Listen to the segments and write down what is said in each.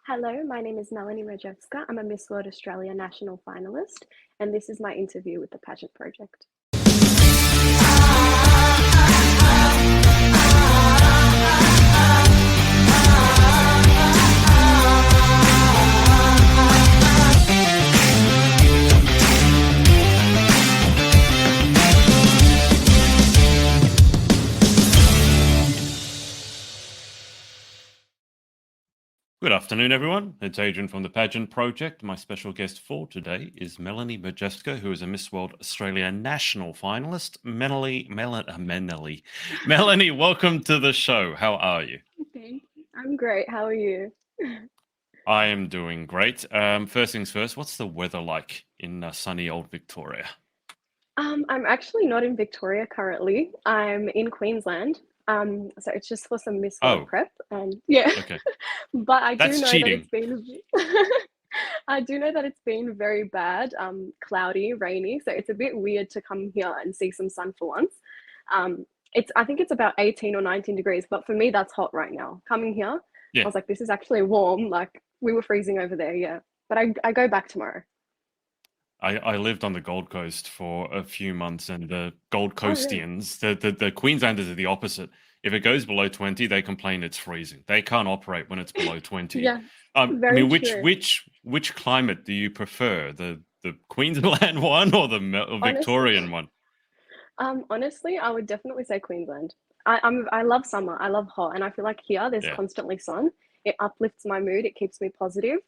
Hello, my name is Melani Murdjevska. I'm a Miss World Australia national finalist, and this is my interview with the Pageant Project. Good afternoon, everyone. It's Adrian from the Pageant Project. My special guest for today is Melani Murdjevska, who is a Miss World Australia national finalist. Melanie, welcome to the show. How are you? Thanks. I'm great. How are you? I am doing great. First things first, what's the weather like in sunny old Victoria? I'm actually not in Victoria currently. I'm in Queensland. So it's just for some Miss World Oh, prep, and yeah. okay. But I do That's know that cheating. it's been I do know that it's been very bad, cloudy, rainy. So it's a bit weird to come here and see some sun for once. I think it's about 18 or 19 degrees, but for me that's hot right now. Coming here, I Yeah. was like, this is actually warm. Like we were freezing over there, yeah. But I go back tomorrow. I lived on the Gold Coast for a few months, and the Gold Oh, really? Coastians, the Queenslanders are the opposite. If it goes below 20, they complain it's freezing. They can't operate when it's below 20. Yeah, I very mean, true. which climate do you prefer? The Queensland one or the Honestly, Victorian one? honestly, I would definitely say Queensland. I love summer. I love hot, and I feel like here there's Yeah, constantly sun. It uplifts my mood. It keeps me positive.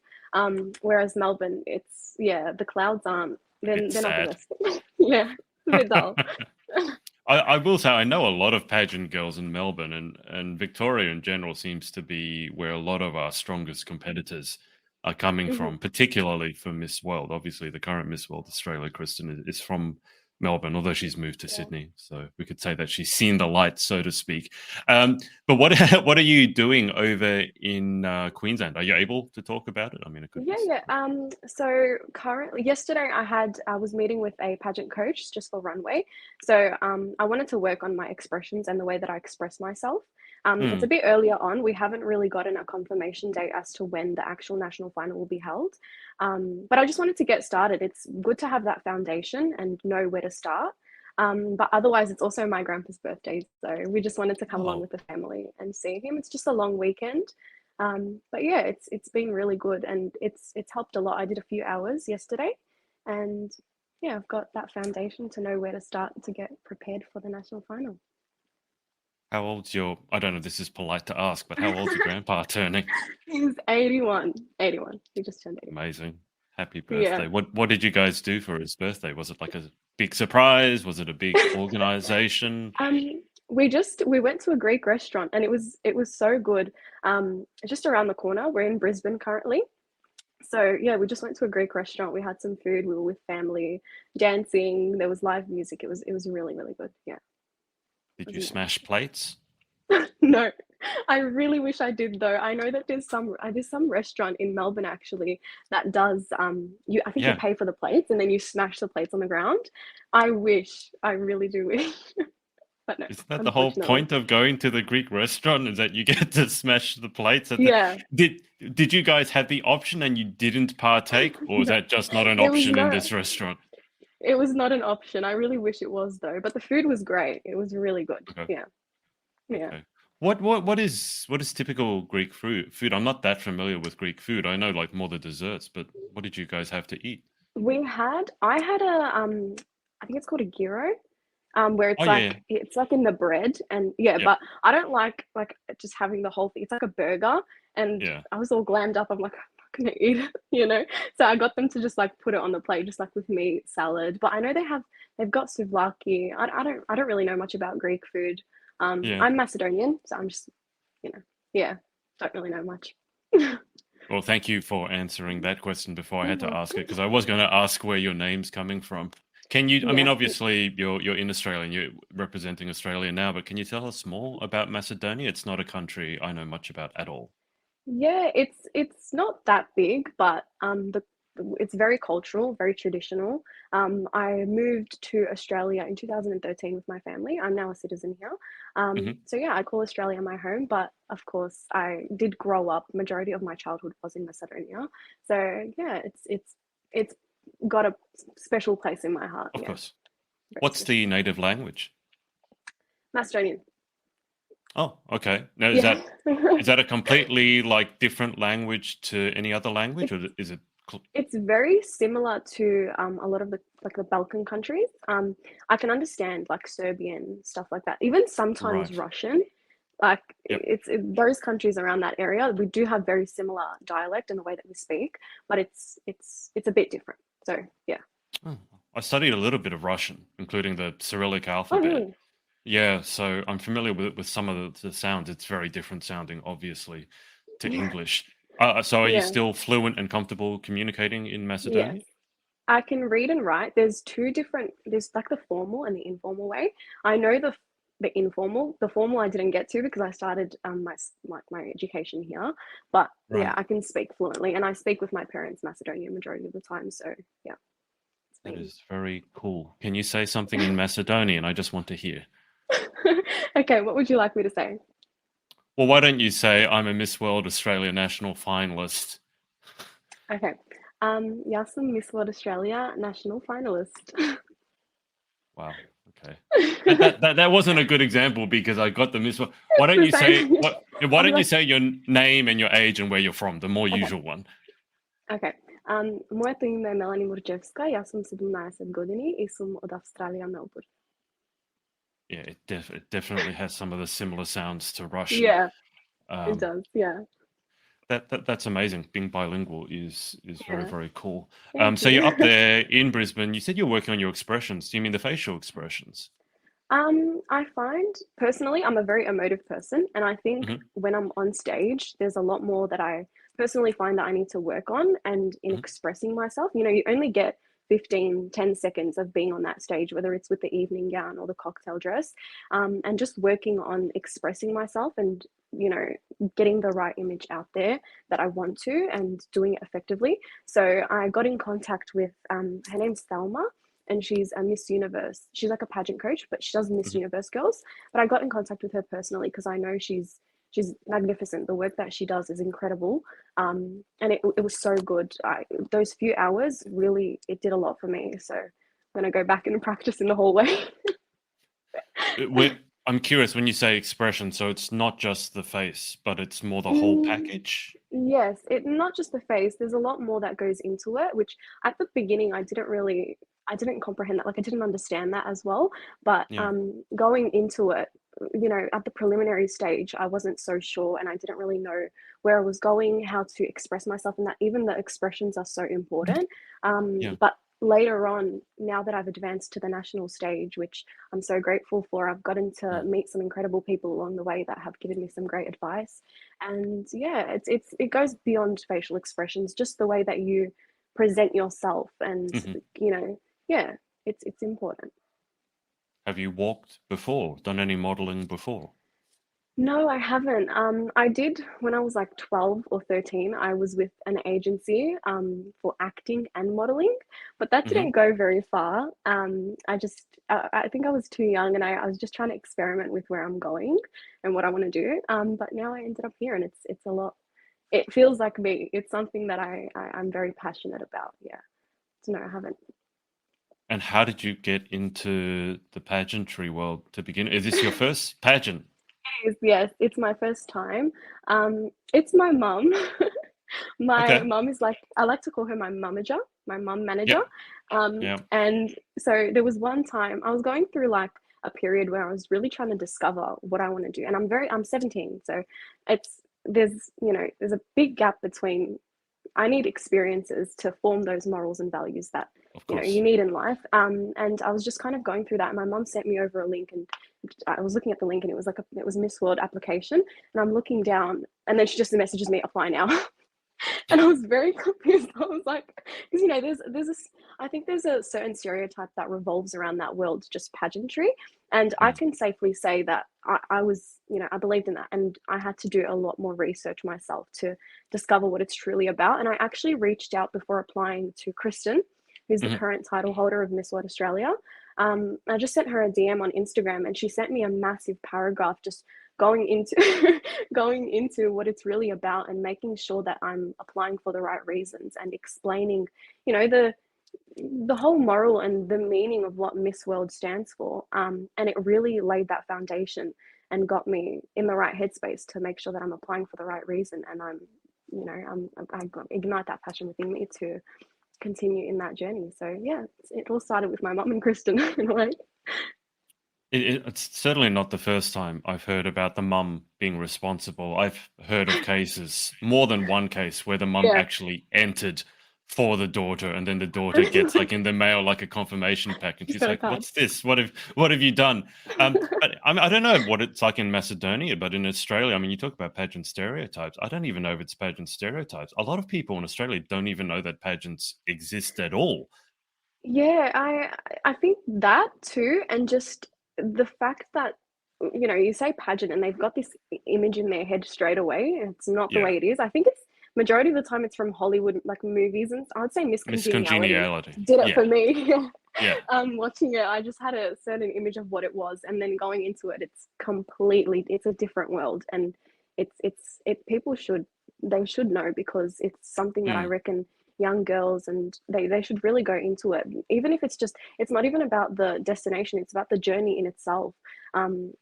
Whereas Melbourne, it's yeah, the clouds aren't. a bit They're not the sad. best. Yeah, it's a bit dull. I will say I know a lot of pageant girls in Melbourne, and Victoria in general seems to be where a lot of our strongest competitors are coming Mhm. from, particularly for Miss World. Obviously, the current Miss World Australia, Kristen, is from Melbourne, although she's moved to Yeah. Sydney. So we could say that she's seen the light, so to speak. But what what are you doing over in Queensland? Are you able to talk about it? I mean, it could be Yeah, yeah. secret. So currently, yesterday I was meeting with a pageant coach just for runway. So I wanted to work on my expressions and the way that I express myself. It's a Hmm. bit earlier on. We haven't really gotten a confirmation date as to when the actual national final will be held. But I just wanted to get started. It's good to have that foundation and know where to start. But otherwise, it's also my grandpa's birthday, so we just wanted to come along Oh, with the family and see him. It's just a long weekend. But yeah, it's been really good and it's helped a lot. I did a few hours yesterday, and yeah, I've got that foundation to know where to start to get prepared for the national final. how old's your? I don't know if this is polite to ask, but how old's your grandpa turning? He's 81. 81. He just turned 81. Amazing. Happy Yeah. birthday. What did you guys do for his birthday? Was it like a big surprise? Was it a big organization? We went to a Greek restaurant and it was so good. Just around the corner. We're in Brisbane currently. So yeah, we just went to a Greek restaurant. We had some food. We were with family, dancing. There was live music. It was really really good. Yeah, it Did was you amazing. smash plates? No, I really wish I did though. I know that there's some restaurant in Melbourne actually that does you I think you Yeah. pay for the plates and then you smash the plates on the ground. I really do wish, but no, Isn't that the whole unfortunately. point of going to the Greek restaurant is that you get to smash the plates at the Yeah, did did you guys have the option and you didn't partake, or is no, that just not an it was option in not. this restaurant? It was not an option. I really wish it was though, but the food was great. It was really good. Okay. Yeah, yeah. Okay. What is typical Greek food? I'm not that familiar with Greek food. I know like more the desserts, but what did you guys have to eat? I had a I think it's called a gyro, where Oh it's yeah, like yeah. it's like in the bread and yeah, Yep. but I don't like just having the whole thing. It's like a burger, and Yeah. I was all glammed up. I'm like, I'm not gonna eat it, you know. So I got them to just like put it on the plate, just like with meat, salad. But I know they've got souvlaki. I don't really know much about Greek food. Yeah. I'm Macedonian, so I'm just yeah, don't really know much. Well, thank you for answering that question before I You're had to ask welcome. it, because I was going to ask where your name's coming from. Can you? I mean, Yeah. obviously you're in Australia and you're representing Australia now, but can you tell us more about Macedonia? It's not a country I know much about at all. Yeah, it's not that big, but it's very cultural, very traditional. I moved to Australia in 2013 with my family. I'm now a citizen here. So yeah, I call Australia my home, but of course I did grow up. Majority of my childhood was in Macedonia. So yeah, it's got a special place in my heart. Of Yeah, course. very What's special. the native language? Macedonian. Oh, okay. Now, is Yeah. that a completely like different language to any other language, or is it? It's very similar to a lot of the Balkan countries. I can understand like Serbian, stuff like that. Even sometimes Right. Russian. Like Yep. those countries around that area, we do have very similar dialect in the way that we speak, but it's a bit different. So yeah. Oh, I studied a little bit of Russian, including the Cyrillic Oh alphabet. really? Yeah, so I'm familiar with some of the sounds. It's very different sounding, obviously, to Yeah. English. So are you Yeah. still fluent and comfortable communicating in Yes. Macedonian? I can read and write. There's two different, there's like the formal and the informal way. I know the informal. The formal I didn't get to because I started my education here. But yeah, Right. I can speak fluently and I speak with my parents Macedonian majority of the time. So yeah, it's That been is very cool. Can you say something in Macedonian? I just want to hear. okay, what would you like me to say? Well, why don't you say I'm a Miss World Australia national finalist? Okay. Ja sam Miss World Australia national finalist. Wow. Okay. That wasn't a good example because I got the Miss World. Why don't The you say same. what? Why I'll be don't you like, say your name and your age and where you're from? The more okay, usual one. okay. Moje ime je Melani Murdjevska, ja sam 17 godini I sam od Australija, Melbourne. Yeah, it definitely has some of the similar sounds to Russian. Yeah, it Um, does. Yeah. that's amazing. Being bilingual is very Yeah. very cool. Thank So you're up you. there in Brisbane. You said you're working on your expressions. Do you mean the facial expressions? I find personally I'm a very emotive person, and I think Hmm. when I'm on stage, there's a lot more that I personally find that I need to work on and in Hmm. expressing myself. You only get 10 seconds of being on that stage, whether it's with the evening gown or the cocktail dress, and just working on expressing myself and, you know, getting the right image out there that I want to and doing it effectively. So I got in contact with, her name's Thelma, and she's a Miss Universe. She's like a pageant coach, but she does Miss Hmm. Universe girls. But I got in contact with her personally because I know she's magnificent. The work that she does is incredible, and it was so good. Those few hours really it did a lot for me. So I'm gonna go back and practice in the hallway. I'm curious when you say expression. So it's not just the face, but it's more the whole Mm, package. yes, it not just the face. There's a lot more that goes into it, which at the beginning I didn't comprehend that. Like I didn't understand that as well. But Yeah. going into it, at the preliminary stage, I wasn't so sure, and I didn't really know where I was going, how to express myself, and that even the expressions are so important. Yeah. But later on, now that I've advanced to the national stage, which I'm so grateful for, I've gotten to Mm. meet some incredible people along the way that have given me some great advice. And yeah, it goes beyond facial expressions, just the way that you present yourself, and Mhm. you know, yeah, it's important. Have you walked before? Done any modeling before? No, I haven't. I did when I was like 12 or 13. I was with an agency for acting and modeling, but that Hmm. didn't go very far. I think I was too young, and I was just trying to experiment with where I'm going and what I want to do. But now I ended up here, and it's a lot. It feels like me. It's something that I'm very passionate about. Yeah. So no, I haven't. And how did you get into the pageantry world to begin? Is this your first pageant? Yes, it's my first time. It's my mum. My Okay. mum is like, I like to call her my mummager, my mum manager. Yep. Yeah. And so there was one time I was going through like a period where I was really trying to discover what I want to do. And I'm 17, so it's there's a big gap between I need experiences to form those morals and values that Of you course. need in life. And I was just kind of going through that. And my mom sent me over a link, and I was looking at the link, and it was like it was Miss World application. And I'm looking down, and then she just messages me, apply now. And I was very confused. I was like, because there's this. I think there's a certain stereotype that revolves around that world, just pageantry, and I Mm. can safely say that I was, I believed in that, and I had to do a lot more research myself to discover what it's truly about. And I actually reached out before applying to Kristen, who's the Mhm. current title holder of Miss World Australia. I just sent her a DM on Instagram, and she sent me a massive paragraph just going into going into what it's really about and making sure that I'm applying for the right reasons and explaining, the whole moral and the meaning of what Miss World stands for. And it really laid that foundation and got me in the right headspace to make sure that I'm applying for the right reason, and I ignite that passion within me to continue in that journey. So yeah, it all started with my mum and Kristen in a way. It's certainly not the first time I've heard about the mum being responsible. I've heard of cases, more than one case, where the mum Yeah. actually entered for the daughter, and then the daughter gets like in the mail like a confirmation pack, and She's she's got a like, card. "What's this? What have you done?" But I don't know what it's like in Macedonia, but in Australia, I mean, you talk about pageant stereotypes. I don't even know if it's pageant stereotypes. A lot of people in Australia don't even know that pageants exist at all. Yeah, I think that too, and just the fact that you say pageant and they've got this image in their head straight away. It's not the Yeah, way it is. I think it's majority of the time it's from Hollywood, like movies, and I would say Miss Congeniality miscongeniality. did it Yeah, for me. Yeah. yeah. Watching it, I just had a certain image of what it was, and then going into it, it's a different world, and people should know, because it's something that I Mm, reckon young girls, and they should really go into it, even if it's not even about the destination, it's about the journey in itself.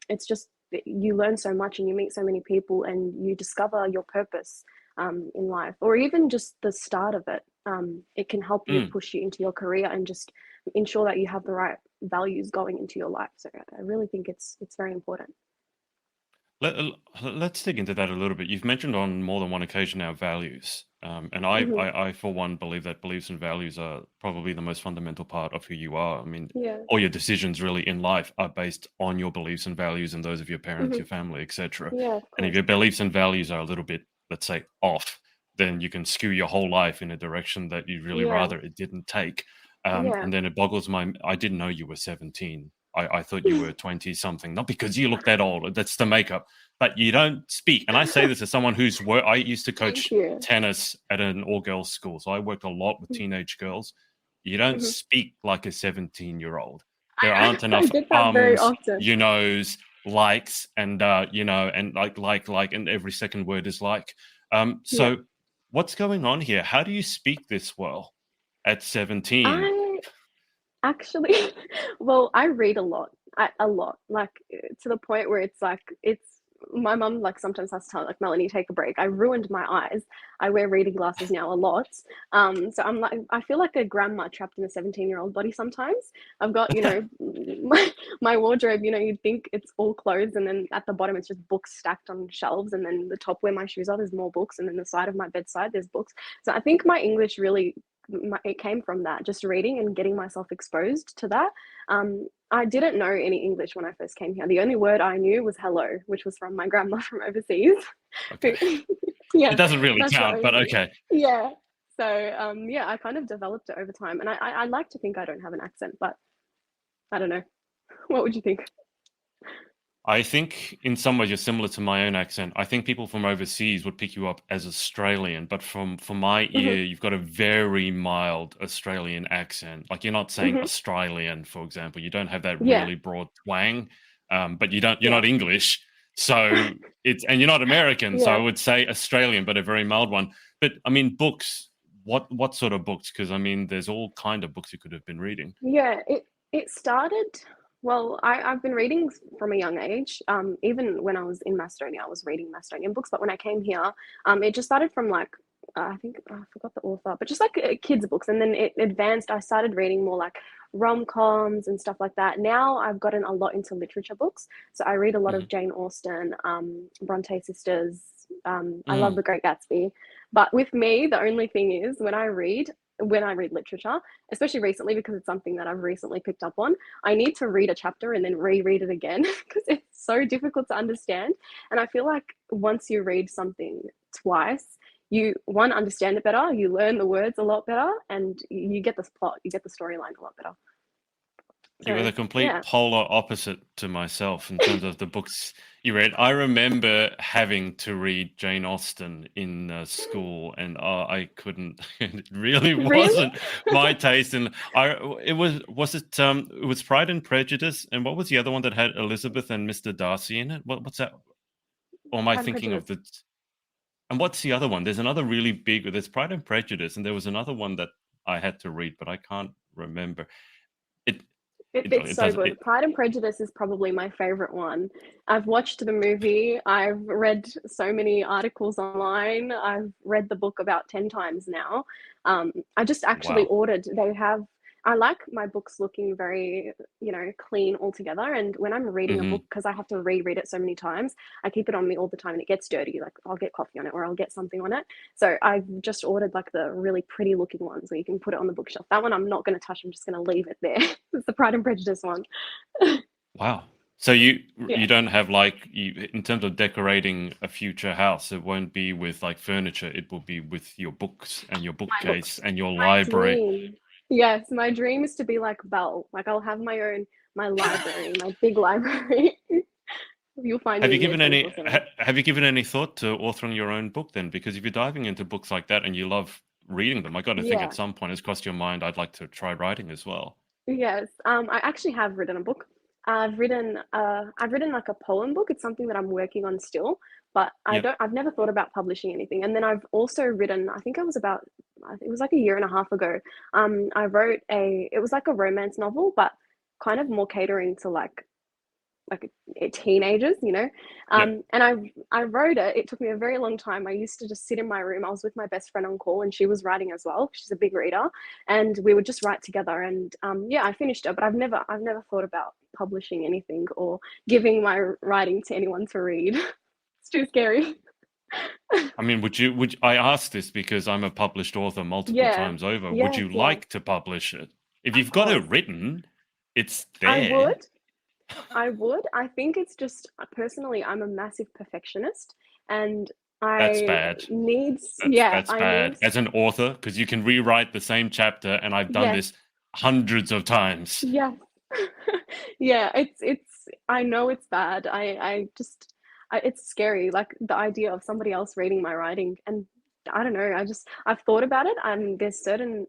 It's just you learn so much and you meet so many people and you discover your purpose in life, or even just the start of it. It can help you mm. push you into your career and just ensure that you have the right values going into your life. So I really think it's very important. Let's dig into that a little bit. You've mentioned on more than one occasion now values. And Hmm. I, for one, believe that beliefs and values are probably the most fundamental part of who you are. I mean, Yeah. all your decisions really in life are based on your beliefs and values and those of your parents, Hmm. your family, etc. Yeah, of And if course. your beliefs and values are a little bit, let's say, off, then you can skew your whole life in a direction that you'd really Yeah. rather it didn't take. Yeah. And then it boggles my. I didn't know you were 17. I thought you were 20 something, not because you look that old. That's the makeup, but you don't speak. And I say this as someone who's worked. I used to Thank coach you. tennis at an all-girls school, so I worked a lot with teenage girls. You don't Hmm. speak like a 17-year-old. There aren't I enough get that very ums, often. you knows, likes, and and like, and every second word is like. Yeah. So what's going on here? How do you speak this well at 17? I actually, well, I read a lot, a lot, like to the point where it's like my mum like sometimes has to tell like, Melanie, take a break. I ruined my eyes. I wear reading glasses now a lot. So I'm like, I feel like a grandma trapped in a 17-year-old body sometimes. I've got, my wardrobe. You'd think it's all clothes, and then at the bottom it's just books stacked on shelves, and then the top where my shoes are, there's more books, and then the side of my bedside there's books. So I think my English really it came from that, just reading and getting myself exposed to that. I didn't know any English when I first came here. The only word I knew was hello, which was from my grandma from overseas. Okay, it Yeah, doesn't really that's the count, only but thing. okay. Yeah. So yeah, I kind of developed it over time, and I like to think I don't have an accent, but I don't know. What would you think? I think in some ways you're similar to my own accent. I think people from overseas would pick you up as Australian, but from my Hmm. ear, you've got a very mild Australian accent. Like you're not saying Hmm. Australian, for example. You don't have that Yeah. really broad twang, but you're Yeah. not English, so and you're not American, so I Yeah. would say Australian, but a very mild one. But I mean, books. What sort of books? Because I mean, there's all kind of books you could have been reading. Yeah, it started. Well, I've been reading from a young age. Even when I was in Macedonia, I was reading Macedonian books. But when I came here, it just started from like I think I forgot the author, but just like kids' books, and then it advanced. I started reading more like rom-coms and stuff like that. Now I've gotten a lot into literature books, so I read a lot of Mhm. Jane Austen, Bronte sisters. I love Mm. The Great Gatsby. But with me, the only thing is when I read literature, especially recently because it's something that I've recently picked up on, I need to read a chapter and then reread it again because it's so difficult to understand. And I feel like once you read something twice, you one understand it better, you learn the words a lot better, and you get the plot, you get the storyline a lot better. You were So the complete yeah, polar opposite to myself in terms of the books you read. I remember having to read Jane Austen in school, and I couldn't. It really really, wasn't my taste. And it was Pride and Prejudice, and what was the other one that had Elizabeth and Mr. Darcy in it? What's that? Or am I Pride and thinking of Prejudice. the? And what's the other one? There's another really big. There's Pride and Prejudice, and there was another one that I had to read, but I can't remember. It It's it so does good. it. Pride and Prejudice is probably my favorite one. I've watched the movie. I've read so many articles online. I've read the book about 10 times now. I just actually Wow. ordered, they have, I like my books looking very, clean altogether. And when I'm reading a book, Hmm. because I have to reread it so many times, I keep it on me all the time and it gets dirty. Like I'll get coffee on it or I'll get something on it. So I've just ordered like the really pretty looking ones where you can put it on the bookshelf. That one I'm not going to touch. I'm just going to leave it there. It's the Pride and Prejudice one. Wow. So you Yeah. you don't have like in terms of decorating a future house, it won't be with like furniture. It will be with your books and your My bookcase books. and your My library. dream. Yes, my dream is to be like Belle. Like I'll have my library, my big library. You'll find Have me you in there given any 24/7. have you given any thought to authoring your own book then? Because if you're diving into books like that and you love reading them, I got to think at Yeah. some point it's crossed your mind I'd like to try writing as well. Yes, I actually have written a book. I've written like a poem book. It's something that I'm working on still, but Yep. I've never thought about publishing anything. And then I've also written, I think it was like a year and a half ago. It was like a romance novel, but kind of more catering to like teenagers, Yep. and I wrote it. It took me a very long time. I used to just sit in my room. I was with my best friend on call, and she was writing as well. She's a big reader, and we would just write together. And yeah, I finished it, but I've never thought about publishing anything or giving my writing to anyone to read. It's too scary. I mean, I ask this because I'm a published author multiple Yeah, times over. Would yes, you yes, like to publish it? If of you've got it course. written, it's I there. would. I would. I think it's just personally, I'm a massive perfectionist, and That's I bad. needs, That's yeah, that's I bad needs, as an author because you can rewrite the same chapter, and I've done yes, this hundreds of times. yes, yeah. I know it's bad. It's scary. Like the idea of somebody else reading my writing, and I don't know. I've thought about it, and there's certain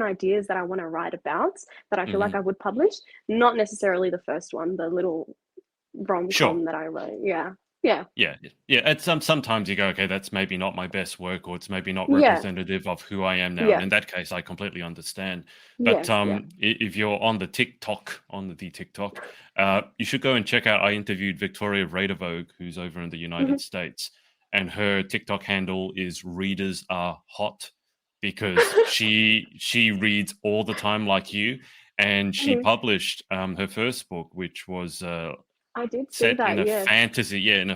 ideas that I want to write about that I feel like Mhm. I would publish. Not necessarily the first one, the little rom Sure. com that I wrote. Yeah, yeah, Yeah, yeah. At sometimes you go, okay, that's maybe not my best work, or it's maybe not yeah, representative of who I am now. And yeah. in that case, I completely understand. But Yes, yeah. if you're on the TikTok, you should go and check out. I interviewed Victoria Radevogue, who's over in the Mhm. United States, and her TikTok handle is "Readers Are Hot" because she reads all the time like you, and she Mhm. published her first book, which was I did see set in that, a yes.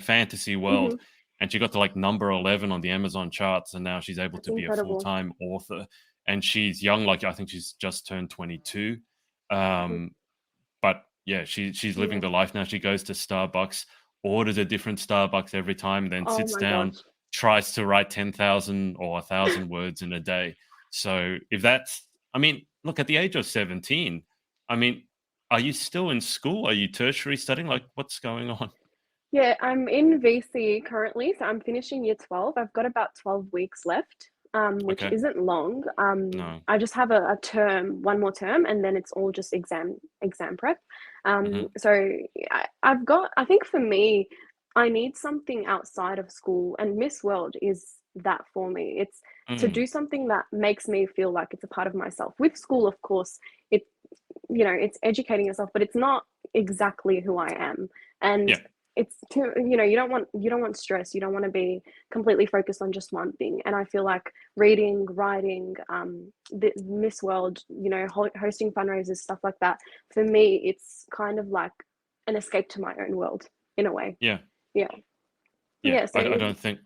fantasy world, Mhm. and she got to like number 11 on the Amazon charts, and now she's able That's to be a incredible. full-time author, and she's young, like I think she's just turned 22. Mhm. But yeah, she's living Yeah. the life now. She goes to Starbucks, orders a different Starbucks every time, then Oh sits my down, gosh. tries to write 10,000 or 1,000 words in a day. So if that's, I mean, look, at the age of 17, I mean, are you still in school? Are you tertiary studying? Like, what's going on? Yeah, I'm in VC currently, so I'm finishing year 12. I've got about 12 weeks left, which Okay. isn't long. No. I just have a term, one more term, and then it's all just exam prep. Mhm. So I think for me, I need something outside of school, and Miss World is that for me. It's to Mm. do something that makes me feel like it's a part of myself. With school, of course, it it's educating yourself, but it's not exactly who I am. And Yeah. it's too, you don't want stress. You don't want to be completely focused on just one thing. And I feel like reading, writing, the Miss World, hosting fundraisers, stuff like that. For me, it's kind of like an escape to my own world in a way. Yeah. Yeah, Yeah. yeah. So I don't think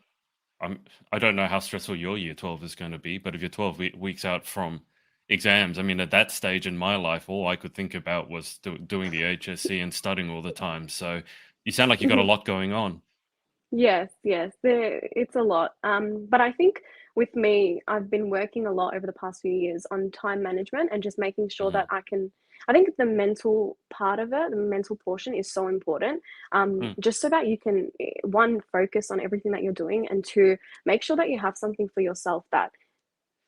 I'm I don't know how stressful your year 12 is going to be, but if you're 12 weeks out from exams, I mean, at that stage in my life, all I could think about was doing the HSC and studying all the time. So you sound like you got a mhm. lot going on. Yes, yes, it's a lot. But I think with me, I've been working a lot over the past few years on time management and just making sure that Mhm. I think the mental part of it, the mental portion is so important. Mm, Just so that you can, one, focus on everything that you're doing, and two, make sure that you have something for yourself that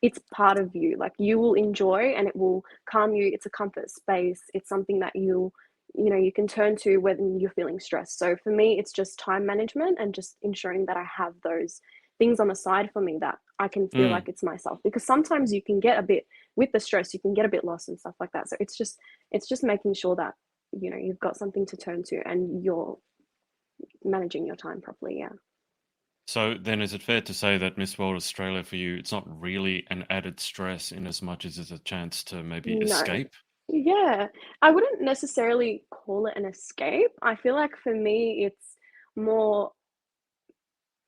it's part of you, like you will enjoy and it will calm you. It's a comfort space. It's something that you can turn to when you're feeling stressed. So for me, it's just time management and just ensuring that I have those things on the side for me that I can feel mm. like it's myself, because sometimes you can get a bit, with the stress you can get a bit lost and stuff like that. So it's just making sure that you've got something to turn to and you're managing your time properly. Yeah. So then, is it fair to say that Miss World Australia for you, it's not really an added stress in as much as it's a chance to maybe No. escape? Yeah. I wouldn't necessarily call it an escape. I feel like for me, more,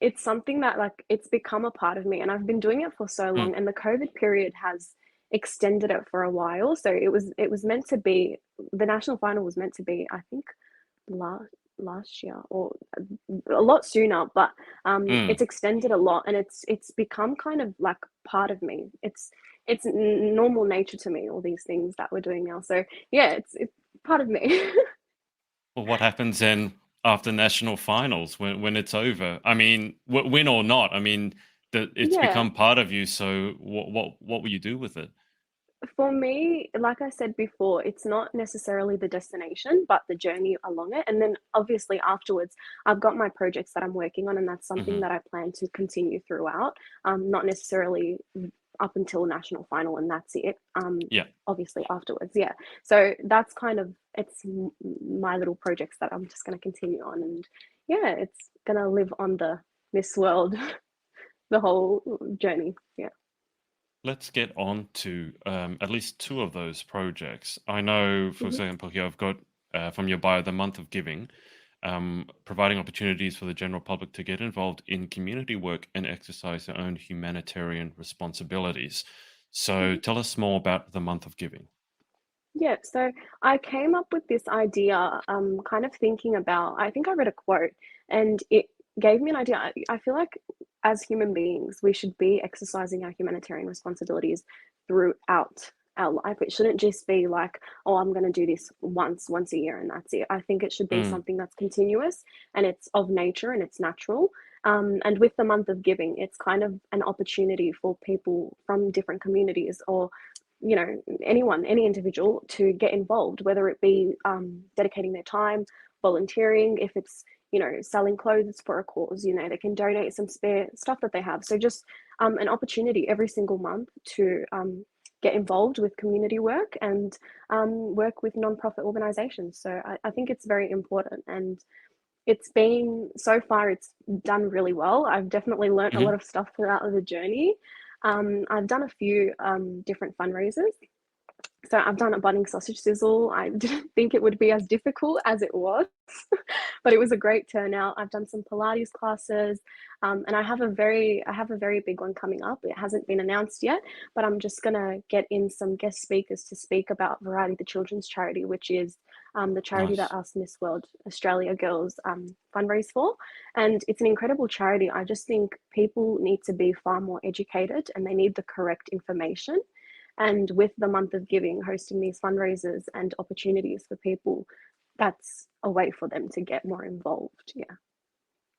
it's something that, like, it's become a part of me, and I've been doing it for so Mm, long, and the COVID period has extended it for a while. So it was meant to be, the national final was meant to be, I think, last year, or a lot sooner, but mm. it's extended a lot, and it's become kind of like part of me. It's normal nature to me, all these things that we're doing now. So yeah, it's part of me. Well, what happens then after national finals when it's over? I mean, win or not, I mean, it's Yeah. become part of you. So what will you do with it? For me, like I said before, it's not necessarily the destination, but the journey along it. And then obviously afterwards, I've got my projects that I'm working on, and that's something Hmm. that I plan to continue throughout. Not necessarily up until national final, and that's it. Yeah. Obviously afterwards, yeah. So that's kind of, it's my little projects that I'm just going to continue on, and yeah, it's going to live on the Miss World the whole journey. Yeah. Let's get on to at least two of those projects. I know, for Mhm. example, here I've got from your bio, the month of giving, providing opportunities for the general public to get involved in community work and exercise their own humanitarian responsibilities. So Mhm. tell us more about the month of giving. Yeah, so I came up with this idea, kind of thinking about, I think I read a quote and it gave me an idea. I feel like as human beings, we should be exercising our humanitarian responsibilities throughout our life. It shouldn't just be like, oh, I'm going to do this once a year and that's it. I think it should be Mm, something that's continuous and it's of nature and it's natural. And with the month of giving, it's kind of an opportunity for people from different communities, or anyone, any individual, to get involved, whether it be dedicating their time, volunteering, if it's selling clothes for a cause, they can donate some spare stuff that they have. So just an opportunity every single month to get involved with community work and work with non-profit organizations. So I think it's very important, and it's been, so far it's done really well. I've definitely learnt a lot mhm. of stuff throughout the journey. I've done a few different fundraisers. So I've done a budding sausage sizzle. I didn't think it would be as difficult as it was, but it was a great turnout. I've done some Pilates classes, and I have a very big one coming up. It hasn't been announced yet, but I'm just gonna get in some guest speakers to speak about Variety, the children's charity, which is the charity that Nice. us Miss World Australia girls fundraise for, and it's an incredible charity. I just think people need to be far more educated, and they need the correct information. And with the month of giving, hosting these fundraisers and opportunities for people, that's a way for them to get more involved. Yeah.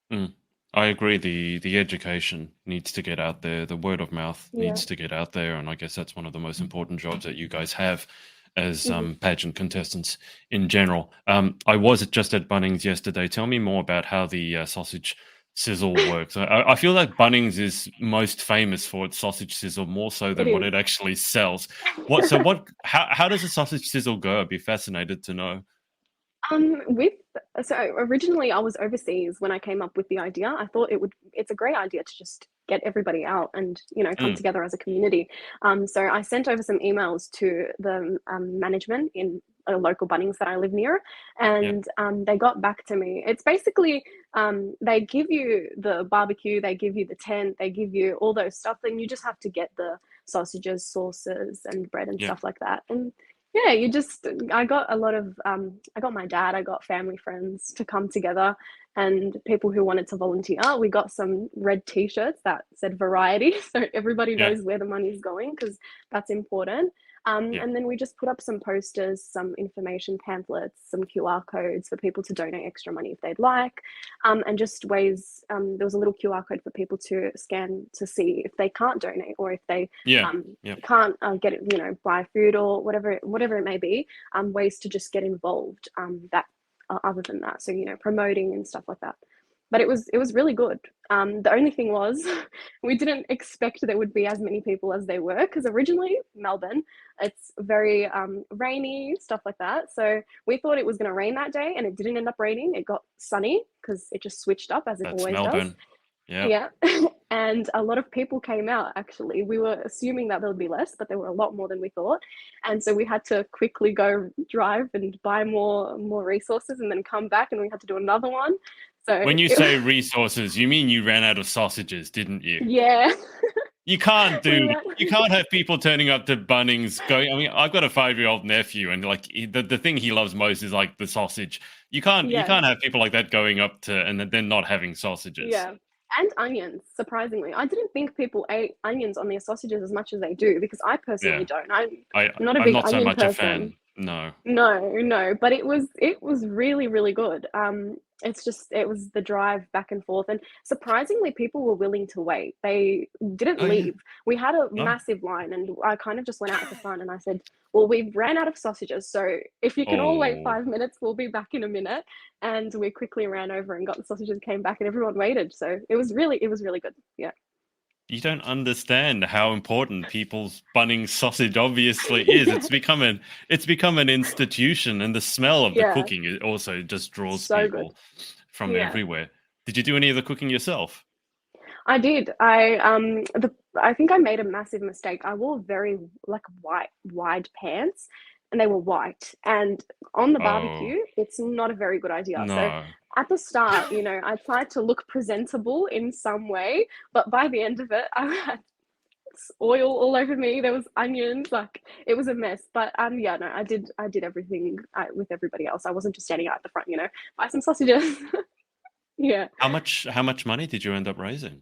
Mm. I agree. The education needs to get out there. The word of mouth Yeah. needs to get out there, and I guess that's one of the most important jobs that you guys have as Hmm. pageant contestants in general. I was just at Bunnings yesterday. Tell me more about how the sausage sizzle works. I feel like Bunnings is most famous for its sausage sizzle more so It than what is. it actually sells. What? So what? How does a sausage sizzle go? I'd be fascinated to know. With So originally I was overseas when I came up with the idea. I thought it's a great idea to just get everybody out and come Mm, together as a community. So I sent over some emails to the management in a local Bunnings that I live near, yeah. and they got back to me. It's basically they give you the barbecue, they give you the tent, they give you all those stuff. Then you just have to get the sausages, sauces, and bread and Yeah. stuff like that. And Yeah, you just I got a lot of I got my dad, I got family friends to come together and people who wanted to volunteer. We got some red t-shirts that said variety, so everybody Yeah, knows where the money's going because that's important. yeah, And then we just put up some posters, some information pamphlets, some QR codes for people to donate extra money if they'd like, and just ways. There was a little QR code for people to scan to see if they can't donate or if they yeah, um, yeah. can't get it, buy food or whatever it may be, ways to just get involved. That other than that, so promoting and stuff like that. But it was really good. The only thing was, we didn't expect there would be as many people as they were because originally Melbourne, it's very rainy stuff like that. So we thought it was going to rain that day, and it didn't end up raining. It got sunny because it just switched up as it That's always does. Melbourne. Yeah. Yeah. And a lot of people came out actually. We were assuming that there would be less, but there were a lot more than we thought. And so we had to quickly go drive and buy more resources and then come back and we had to do another one. So When you say resources, you mean you ran out of sausages, didn't you? yeah. You can't We do that. ran You can't have people turning up to Bunnings going. I mean, I've got a 5-year-old nephew, and like the thing he loves most is like the sausage. You yeah. can't have people like that going up to and then not having sausages. Yeah. And onions, surprisingly. I didn't think people ate onions on their sausages as much as they do because I personally Yeah, don't. I'm I not a I'm big not so onion much a person. fan. No. No, no, but it was really, really good. It's just it was the drive back and forth, and surprisingly, people were willing to wait. They didn't Oh yeah. leave. We had a No. massive line, and I kind of just went out at the front and I said, "Well, we've ran out of sausages, so if you can all wait Oh, 5 minutes, we'll be back in a minute." And we quickly ran over and got the sausages, came back, and everyone waited. So it was really good. Yeah. you don't understand how important people's Bunnings sausage obviously is. Yeah. It's become an institution, and the smell of the Yeah. cooking also just draws So good. people from Yeah. everywhere. Did you do any of the cooking yourself? I did. I think I made a massive mistake. I wore very like white wide pants and they were white. And on the Oh, barbecue, it's not a very good idea. So no. at the start, I tried to look presentable in some way, but by the end of it, I had oil all over me. There was onions, like it was a mess. But yeah, no, I did everything with everybody else. I wasn't just standing out at the front, buy some sausages. Yeah. How much money did you end up raising?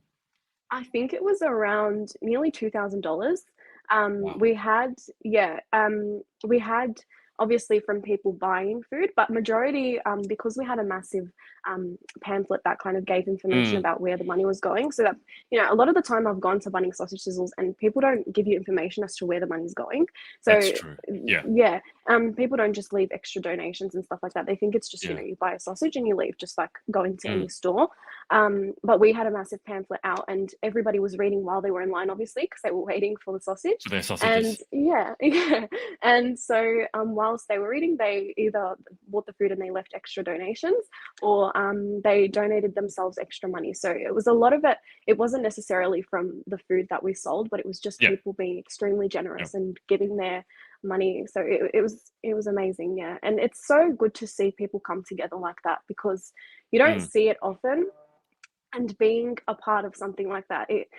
I think it was around nearly $2,000. Wow. We had obviously from people buying food, but majority because we had a massive pamphlet that kind of gave information Mm, about where the money was going. So that a lot of the time I've gone to Bunnings Sausage Sizzles and people don't give you information as to where the money's going. that's So true. Yeah, yeah, people don't just leave extra donations and stuff like that. They think it's just yeah. you buy a sausage and you leave, just like going to Mm, any store. But we had a massive pamphlet out, and everybody was reading while they were in line, obviously, because they were waiting for the sausage. for their And sausages. yeah, yeah. And so, whilst they were reading, they either bought the food and they left extra donations, or they donated themselves extra money. So it was a lot of it. It wasn't necessarily from the food that we sold, but it was just Yeah, people being extremely yeah. generous and giving their money. So it was amazing, yeah. And it's so good to see people come together like that because you don't Mm. see it often, and being a part of something like that, it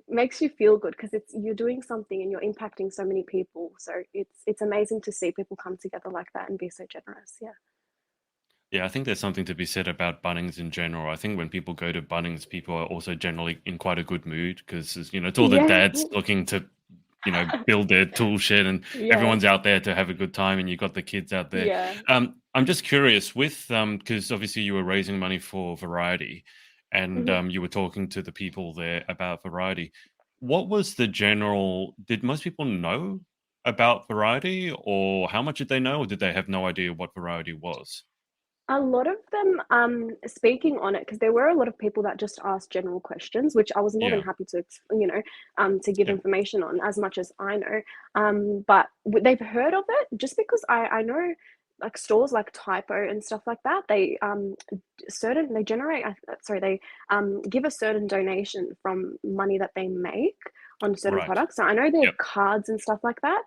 makes you feel good because it's you're doing something and you're impacting so many people. So it's amazing to see people come together like that and be so generous. Yeah. Yeah, I think there's something to be said about Bunnings in general. I think when people go to Bunnings, people are also generally in quite a good mood because, it's all the Yeah. dads looking to, build their tool shed and Yeah. everyone's out there to have a good time and you've got the kids out there. Yeah. I'm just curious with, because obviously you were raising money for Variety and Mhm. you were talking to the people there about Variety. What was did most people know about Variety or how much did they know or did they have no idea what Variety was? A lot of them speaking on it because there were a lot of people that just asked general questions, which I was more than Yeah. happy to give Yeah. information on as much as I know. But they've heard of it just because I know like stores like Typo and stuff like that. They generate. Sorry, they give a certain donation from money that they make on certain Right. products. So I know their Yep. cards and stuff like that,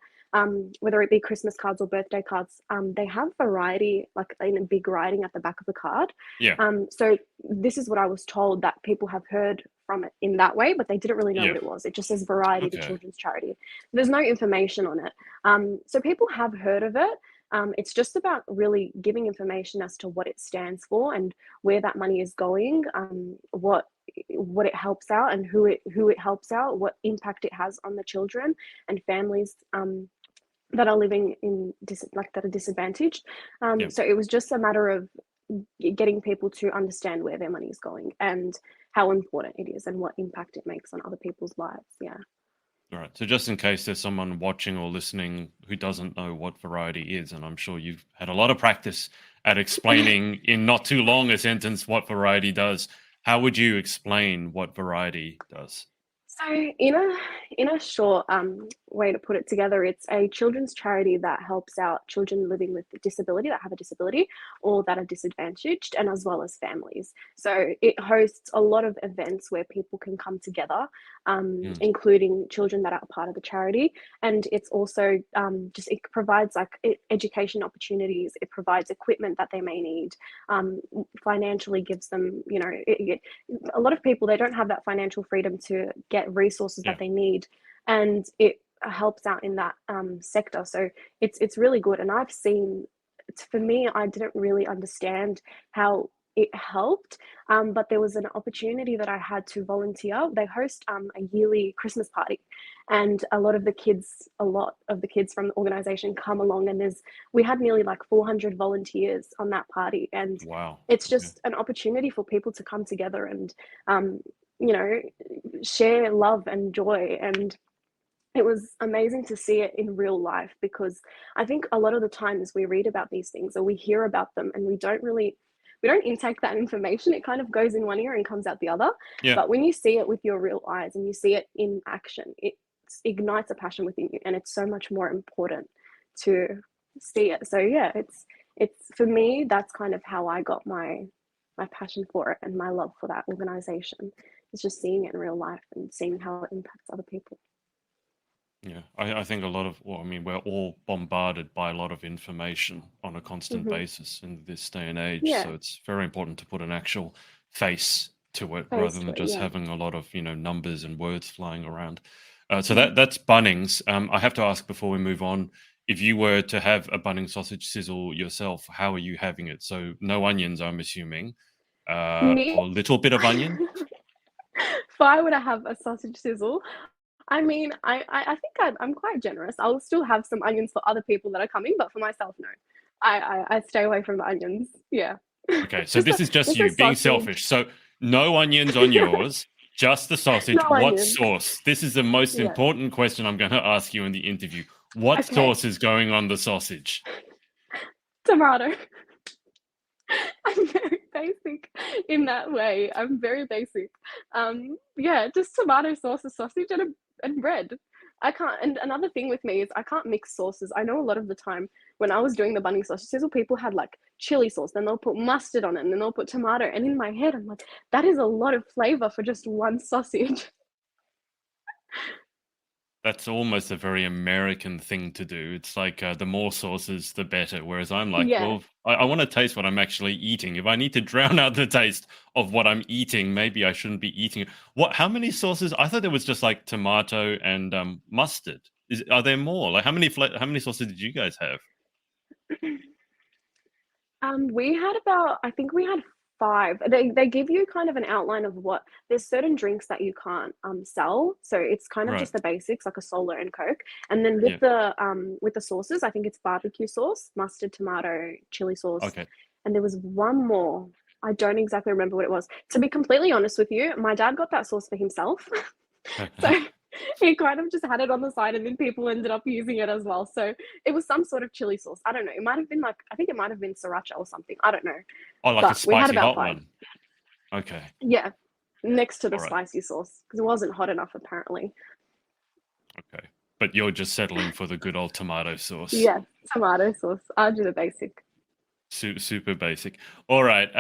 whether it be Christmas cards or birthday cards, they have variety, like in a big writing at the back of the card. Yeah. So this is what I was told that people have heard from it in that way, but they didn't really know Yeah. what it was. It just says Variety, the Okay. children's charity. There's no information on it. So people have heard of it. It's just about really giving information as to what it stands for and where that money is going, what it helps out and who it helps out, what impact it has on the children and families that are living in that are disadvantaged. Yeah. So it was just a matter of getting people to understand where their money is going and how important it is and what impact it makes on other people's lives. Yeah. All right. So just in case there's someone watching or listening who doesn't know what Variety is, and I'm sure you've had a lot of practice at explaining in not too long a sentence what Variety does, how would you explain what Variety does? So in a short way to put it together, it's a children's charity that helps out children living with a disability, that have a disability or that are disadvantaged, and as well as families. So it hosts a lot of events where people can come together, Mm, including children that are part of the charity. And it's also it provides education opportunities. It provides equipment that they may need. Financially gives them, a lot of people, they don't have that financial freedom to get resources yeah. that they need, and it helps out in that sector. So it's really good. And I've seen, for me, I didn't really understand how it helped, but there was an opportunity that I had to volunteer. They host a yearly Christmas party, and a lot of the kids from the organization come along, and we had nearly like 400 volunteers on that party, and Wow. it's Okay. just an opportunity for people to come together and um, you know share love and joy. And it was amazing to see it in real life, because I think a lot of the times we read about these things or we hear about them and we don't intake that information. It kind of goes in one ear and comes out the other. Yeah. But when you see it with your real eyes and you see it in action, it ignites a passion within you, and it's so much more important to see it. So yeah, it's for me, that's kind of how I got my passion for it and my love for that organization. It's just seeing it in real life and seeing how it impacts other people. Yeah, I think I mean, we're all bombarded by a lot of information on a constant Hmm. basis in this day and age. Yeah, So it's very important to put an actual face to it rather face to than it. just Yeah. having a lot of, numbers and words flying around. So Hmm. that's Bunnings. I have to ask before we move on, if you were to have a Bunnings sausage sizzle yourself, how are you having it? So no onions, I'm assuming, Me, or a little bit of onion. if I were to have a sausage sizzle, I mean, I think I'm quite generous. I'll still have some onions for other people that are coming, but for myself, no. I stay away from the onions. Yeah. Okay, so just a this is just just a you being sausage. selfish. So no onions on yours, just the No sausage. What onions. sauce? This is the most Yeah. important question I'm going to ask you in the interview. What Okay. sauce is going on the sausage? Tomato. I'm very basic in that way. I'm very basic. Yeah, just tomato sauce, a sausage, and bread. I can't. And another thing with me is I can't mix sauces. I know a lot of the time when I was doing the bunny sausage sizzle, people had like chili sauce, then they'll put mustard on it, and then they'll put tomato. And in my head, I'm like, that is a lot of flavor for just one sausage. That's almost a very American thing to do. It's like the more sauces, the better. Whereas I'm like, Yeah. well, I want to taste what I'm actually eating. If I need to drown out the taste of what I'm eating, maybe I shouldn't be eating it. What? How many sauces? I thought there was just like tomato and mustard. Are there more? Like how many sauces did you guys have? We had about, I think we had five. They give you kind of an outline of what, there's certain drinks that you can't sell. So it's kind of Right. just the basics, like a Solo and Coke. And then Yeah. with the sauces, I think it's barbecue sauce, mustard, tomato, chili sauce. Okay. And there was one more. I don't exactly remember what it was. To be completely honest with you, my dad got that sauce for himself. So he kind of just had it on the side, and then people ended up using it as well. So it was some sort of chili sauce. I don't know. It might have been like, I think it might have been sriracha or something. I don't know. Oh, like a But we had spicy about hot five. one. Okay. Yeah. Next to the All right. spicy sauce, because it wasn't hot enough, apparently. Okay. But you're just settling for the good old tomato sauce. Yeah. Tomato sauce. I'll do the basic. Super basic. All right.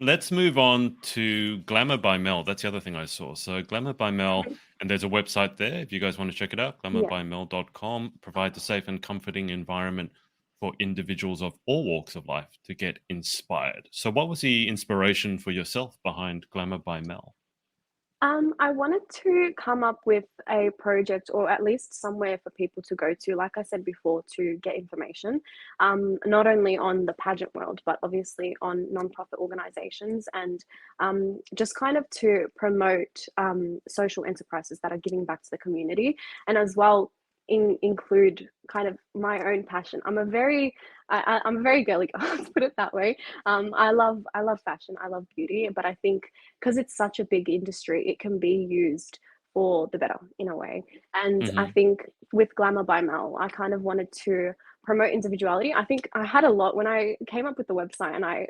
Let's move on to Glamour by Mel. That's the other thing I saw. So Glamour by Mel, and there's a website there if you guys want to check it out, Yeah. glamourbymel.com, provides a safe and comforting environment for individuals of all walks of life to get inspired. So what was the inspiration for yourself behind Glamour by Mel? I wanted to come up with a project or at least somewhere for people to go to, like I said before, to get information, not only on the pageant world, but obviously on nonprofit organizations and just kind of to promote social enterprises that are giving back to the community and as well include kind of my own passion. I'm a very girly girl, let's put it that way. I love fashion, I love beauty, but I think because it's such a big industry, it can be used for the better in a way. And I Hmm. think with Glamour by Mel, I kind of wanted to promote individuality. I think I had a lot when I came up with the website and I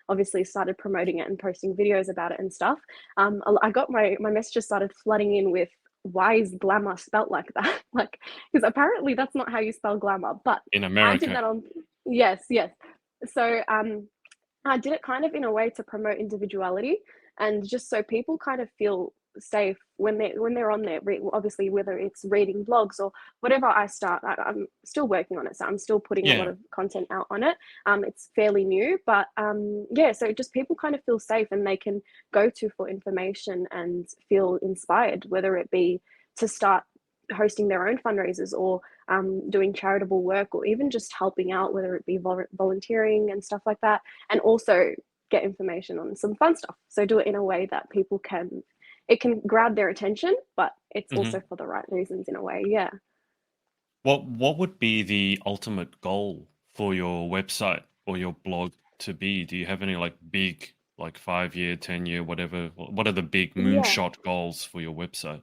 obviously started promoting it and posting videos about it and stuff. I got my messages started flooding in with why is glamour spelt like that? Like, because apparently that's not how you spell glamour. But In I did America? that on, yes, yes. So I did it kind of in a way to promote individuality and just so people kind of feel safe when they're on there. Obviously, whether it's reading blogs or whatever I start, I'm still working on it, so I'm still putting a lot Yeah. of content out on it. It's fairly new, but yeah, so just people kind of feel safe and they can go to for information and feel inspired, whether it be to start hosting their own fundraisers or doing charitable work or even just helping out, whether it be volunteering and stuff like that, and also get information on some fun stuff. So do it in a way that people can, it can grab their attention, but it's also Hmm. for the right reasons in a way. Yeah. What would be the ultimate goal for your website or your blog to be? Do you have any like big, like 5 year, 10 year, whatever? What are the big Yeah. moonshot goals for your website?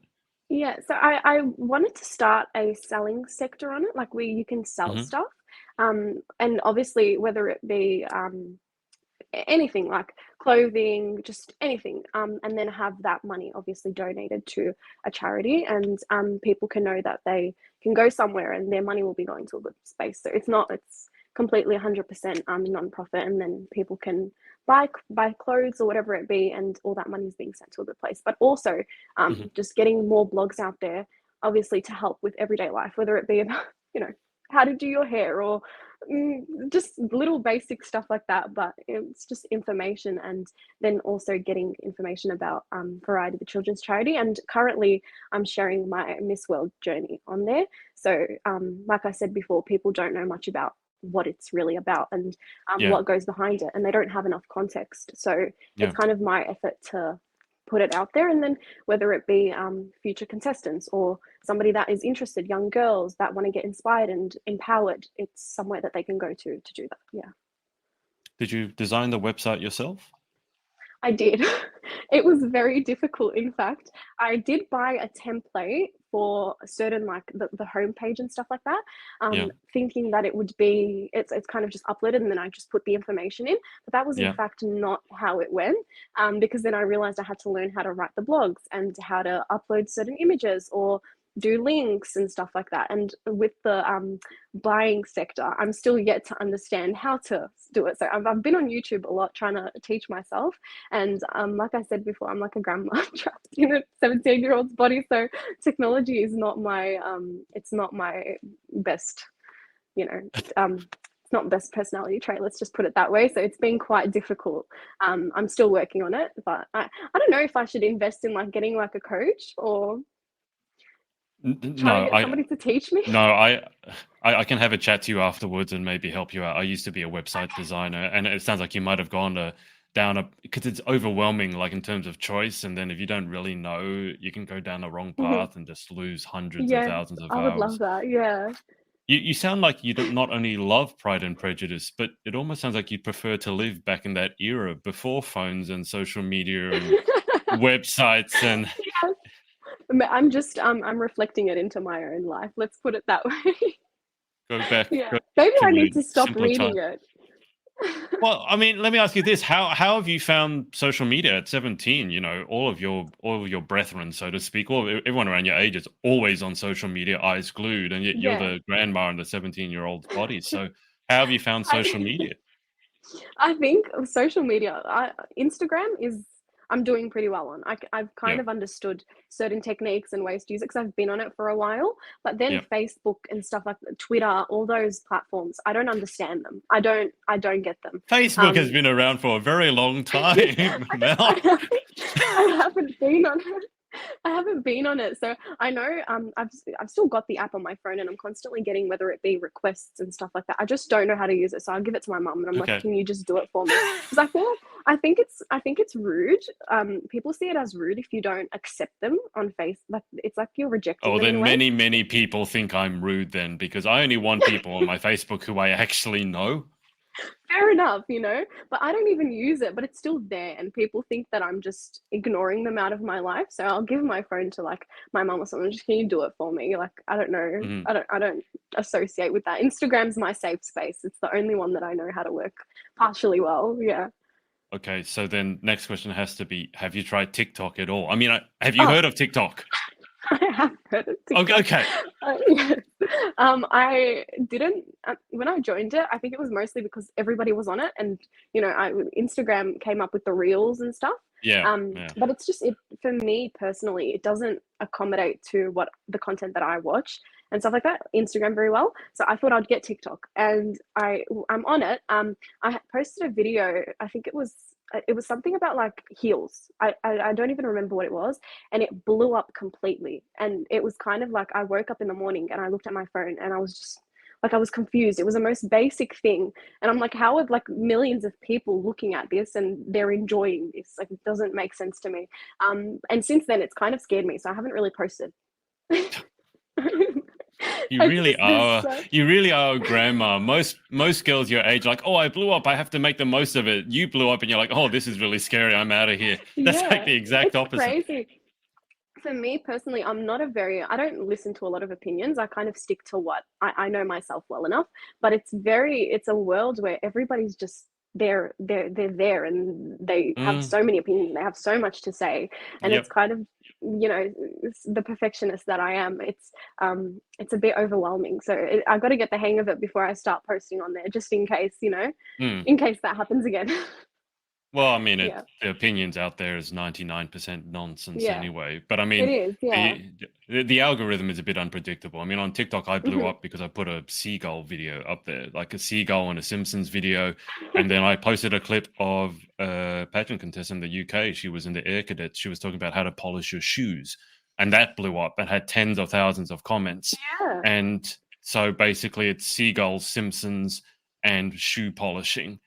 Yeah, so I wanted to start a selling sector on it, like where you can sell Hmm. stuff. And obviously, whether it be anything like clothing, just anything, and then have that money obviously donated to a charity, and people can know that they can go somewhere and their money will be going to a good space. So it's completely 100% non-profit, and then people can buy clothes or whatever it be, and all that money is being sent to a good place. But also, Hmm. just getting more blogs out there, obviously to help with everyday life, whether it be about how to do your hair or just little basic stuff like that, but it's just information, and then also getting information about Variety, the children's charity. And currently, I'm sharing my Miss World journey on there. So, like I said before, people don't know much about what it's really about and Yeah. what goes behind it, and they don't have enough context. So, it's Yeah. kind of my effort to put it out there, and then whether it be future contestants or somebody that is interested, young girls that want to get inspired and empowered, it's somewhere that they can go to do that. Yeah. Did you design the website yourself? I did. It was very difficult, in fact. I did buy a template for a certain, like the homepage and stuff like that, Yeah. thinking that it would be it's kind of just uploaded and then I just put the information in. But that was in Yeah. fact not how it went, because then I realized I had to learn how to write the blogs and how to upload certain images or do links and stuff like that. And with the buying sector, I'm still yet to understand how to do it. So I've been on YouTube a lot trying to teach myself. And like I said before, I'm like a grandma trapped in a 17-year-old's body. So technology is not my, it's not my best, you know, it's not best personality trait. Let's just put it that way. So it's been quite difficult. I'm still working on it, but I don't know if I should invest in like getting like a coach or try and No, get somebody to teach me. no, I can have a chat to you afterwards and maybe help you out. I used to be a website designer, and it sounds like you might have gone down a because it's overwhelming, like in terms of choice. And then if you don't really know, you can go down the wrong Mhm. path and just lose hundreds of Yes, thousands of I would hours. love that. Yeah. You sound like you don't not only love Pride and Prejudice, but it almost sounds like you prefer to live back in that era before phones and social media and websites and Yes. I'm just I'm reflecting it into my own life. Let's put it that way. go Yeah. Maybe I to need to stop simpler times. reading it. Well, I mean, let me ask you this: how have you found social media at 17? You know, all of your brethren, so to speak, everyone around your age is always on social media, eyes glued, and yet you're Yeah. the grandma in the 17-year-old's body. So, how have you found social I media? I think social media, Instagram is. I'm doing pretty well on. I've kind Yeah. of understood certain techniques and ways to use it because I've been on it for a while. But then Yeah. Facebook and stuff like Twitter, all those platforms, I don't understand them. I don't get them. Facebook has been around for a very long time, Mel. I haven't been on it. I haven't been on it, so I know. I've still got the app on my phone, and I'm constantly getting whether it be requests and stuff like that. I just don't know how to use it, so I'll give it to my mum, and I'm like, Okay. "Can you just do it for me?" Because I think it's rude. People see it as rude if you don't accept them on face. Like it's like you're rejecting Oh, them in a then way. many people think I'm rude then, because I only want people on my Facebook who I actually know. Fair enough, but I don't even use it, but it's still there, and people think that I'm just ignoring them out of my life. So I'll give my phone to like my mum or someone. Just, can you do it for me? Like I don't know, Mhm. I don't associate with that. Instagram's my safe space. It's the only one that I know how to work partially well. Yeah. Okay, so then next question has to be, have you tried TikTok at all? I mean, have you Oh, heard of TikTok? I have heard of Okay, TikTok. okay. Yes. I didn't when I joined it. I think it was mostly because everybody was on it, and Instagram came up with the reels and stuff. Yeah, yeah. But it's just it for me personally. It doesn't accommodate to what the content that I watch and stuff like that. Instagram very well. So I thought I'd get TikTok, and I'm on it. I posted a video. I think it was something about like heels. I don't even remember what it was, and it blew up completely. And it was kind of like I woke up in the morning and I looked at my phone and I was just like I was confused. It was the most basic thing, and I'm like, how are like millions of people looking at this and they're enjoying this? Like, it doesn't make sense to me. And since then, it's kind of scared me, so I haven't really posted. You I really just there's are. such You really are a grandma. Most girls your age, like, oh, I blew up. I have to make the most of it. You blew up, and you're like, oh, this is really scary. I'm out of here. That's like yeah, the exact it's opposite. crazy. For me personally, I don't listen to a lot of opinions. I kind of stick to what I know myself well enough. But it's a world where everybody's just they're there, and they have Mm, so many opinions. They have so much to say, and it's yep. kind of the perfectionist that I am. It's a bit overwhelming. So I got to get the hang of it before I start posting on there, just in case Mm. in case that happens again. Well, I mean, Yeah, the opinions out there is 99% nonsense yeah, anyway. But I it mean, is. Yeah. the algorithm is a bit unpredictable. I mean, on TikTok, I blew Hmm. up because I put a seagull video up there, like a seagull in a Simpsons video, and then I posted a clip of a pageant contestant in the UK. She was in the Air Cadets. She was talking about how to polish your shoes, and that blew up and had tens of thousands of comments. Yeah. And so basically, it's seagulls, Simpsons, and shoe polishing.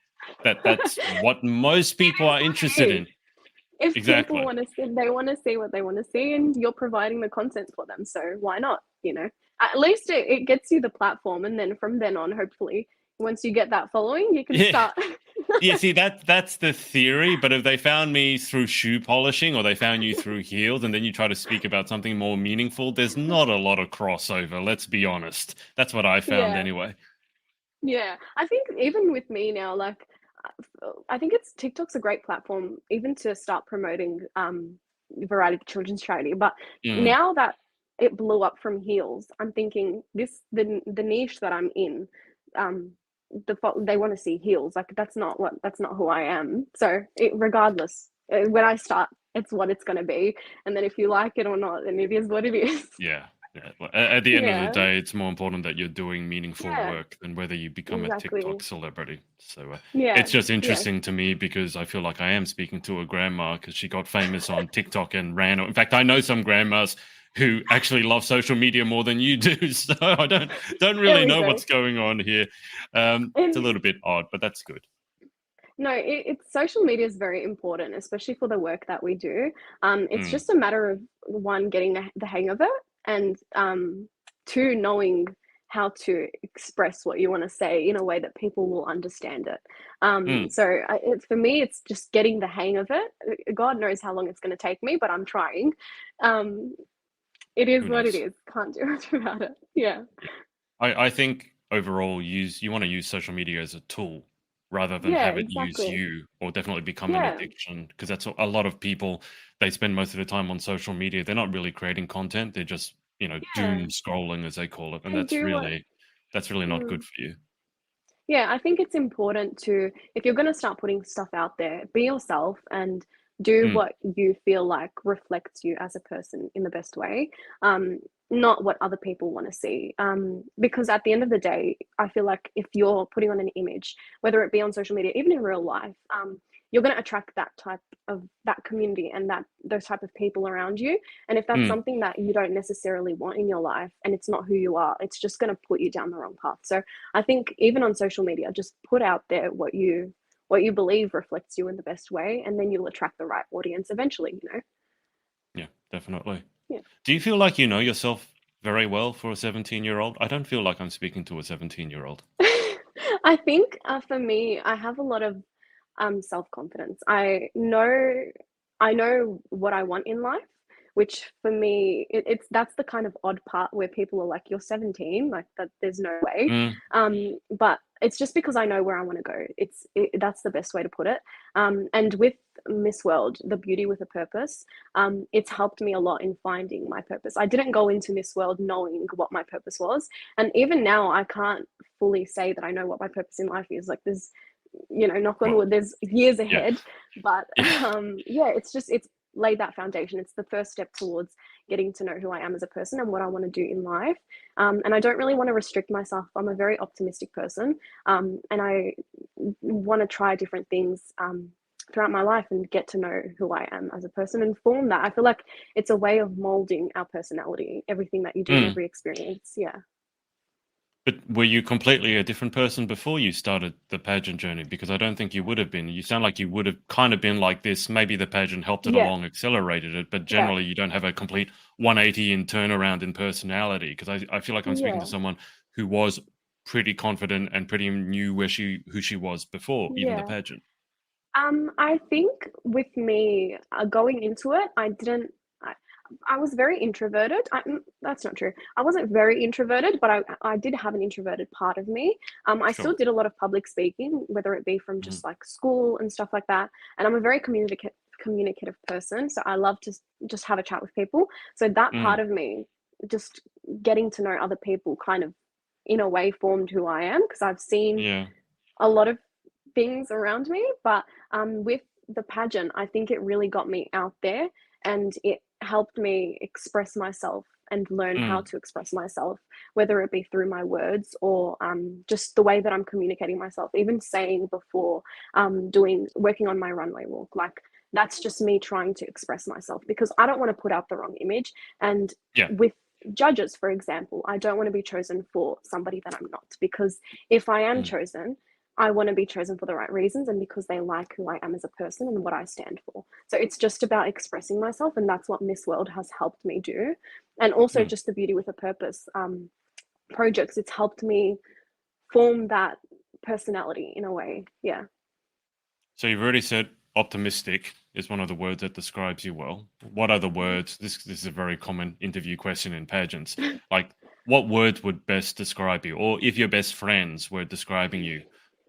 That's what most people are interested It is. in. If people Exactly. want to see, they want to see what they want to see, and you're providing the content for them. So why not? At least it gets you the platform, and then from then on, hopefully, once you get that following, you can Yeah. start. Yeah, see that's the theory, but if they found me through shoe polishing or they found you through heels and then you try to speak about something more meaningful, there's not a lot of crossover, let's be honest. That's what I found Yeah, anyway. yeah. I think even with me now, like, I think it's TikTok's a great platform even to start promoting variety children's charity. But Mm, now that it blew up from heels, I'm thinking the niche that I'm in, um, they want to see heels. Like that's not who I am. So regardless, when I start, it's what it's going to be, and then if you like it or not, then it is what it is. yeah. Yeah. Well, at the end of the Yeah, day, it's more important that you're doing meaningful yeah, work than whether you become a TikTok exactly. celebrity. So Yeah, it's just yeah. interesting to me because I feel like I am speaking to a grandma because she got famous on TikTok and ran. In fact, I know some grandmas who actually love social media more than you do. So I don't There really we know go. what's going on here. It's a And little bit odd, but that's good. no, it's social media is very important, especially for the work that we do. It's Mm, just a matter of one getting the hang of it, and two knowing how to express what you want to say in a way that people will understand it. mm, For me, it's just getting the hang of it. God knows how long it's going to take me, but I'm trying. Um, it is who what it knows? is. Can't do much about it. Yeah, Yeah. I think overall you want to use social media as a tool rather than yeah, have it use exactly. you or definitely become an Yeah, addiction because that's a lot of people they spend most of the time on social media. They're not really creating content. They're just, yeah. doom scrolling as they call it. And They do what. that's really not Mm. good for you. Yeah, I think it's important to, if you're going to start putting stuff out there, be yourself and do what you feel like reflects you as a person in the best way, not what other people want to see. Because at the end of the day, I feel like if you're putting on an image, whether it be on social media, even in real life, you're going to attract that type of that community and those type of people around you. And if that's something that you don't necessarily want in your life and it's not who you are, it's just going to put you down the wrong path. So I think even on social media, just put out there what you believe reflects you in the best way, and then you'll attract the right audience eventually, Yeah, definitely. Yeah. Do you feel like you know yourself very well for a 17-year-old? I don't feel like I'm speaking to a 17-year-old. I think for me, I have a lot of self-confidence. I know what I want in life, which for me, that's the kind of odd part where people are like, "You're 17, like that. There's no way." But it's just because I know where I want to go. That's the best way to put it. And with Miss World, the beauty with a purpose, it's helped me a lot in finding my purpose. I didn't go into Miss World knowing what my purpose was, and even now, I can't fully say that I know what my purpose in life is. Like there's knock on wood, there's years ahead, but it's laid that foundation. It's the first step towards getting to know who I am as a person and what I want to do in life. And I don't really want to restrict myself. I'm a very optimistic person, and I want to try different things throughout my life and get to know who I am as a person and form that. I feel like it's a way of molding our personality, everything that you do in every experience. Yeah. But were you completely a different person before you started the pageant journey? Because I don't think you would have been. You sound like you would have kind of been like this. Maybe the pageant helped it along, accelerated it, but generally you don't have a complete 180 in turnaround in personality. Because I feel like I'm speaking to someone who was pretty confident and pretty knew who she was before even the pageant. I think with me going into it, I was very introverted. That's not true. I wasn't very introverted, but I did have an introverted part of me. I still did a lot of public speaking, whether it be from just like school and stuff like that. And I'm a very communicative person, so I love to just have a chat with people. So that part of me, just getting to know other people, kind of in a way formed who I am, because I've seen a lot of things around me. But with the pageant, I think it really got me out there, and it helped me express myself and learn how to express myself, whether it be through my words or just the way that I'm communicating myself, even saying before working on my runway walk. Like that's just me trying to express myself, because I don't want to put out the wrong image. And with judges, for example, I don't want to be chosen for somebody that I'm not, because if I am chosen, I want to be chosen for the right reasons and because they like who I am as a person and what I stand for. So it's just about expressing myself, and that's what Miss World has helped me do. And also just the Beauty with a Purpose projects, it's helped me form that personality in a way. Yeah. So you've already said optimistic is one of the words that describes you well. What other words? This is a very common interview question in pageants. Like, what words would best describe you? Or if your best friends were describing you,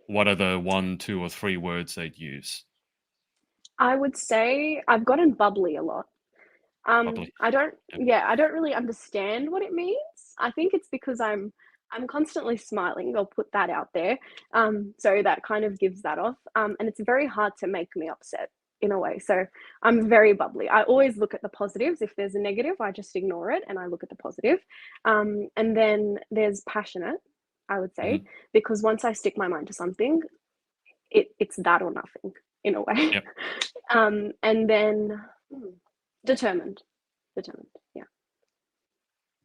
what are the 1, 2, or 3 words they'd use? I would say I've gotten bubbly a lot. Bubbly. I don't really understand what it means. I think it's because I'm constantly smiling. I'll put that out there. So that kind of gives that off. And it's very hard to make me upset in a way. So I'm very bubbly. I always look at the positives. If there's a negative, I just ignore it and I look at the positive. And then there's passionate, I would say, because once I stick my mind to something, it's that or nothing in a way. Yep. And then determined. Yeah.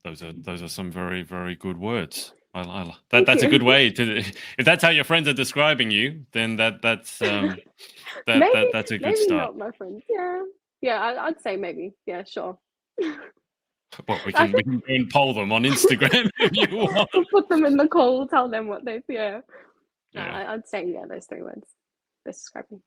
Those are some very, very good words. That's a good way to. If that's how your friends are describing you, then that's that's a good maybe start. not my friends. Yeah. I'd say maybe. Yeah, sure. Well, we can go and poll them on Instagram if you want. We'll put them in the call. Tell them what they. Yeah. I'd say those 3 words. They describe me.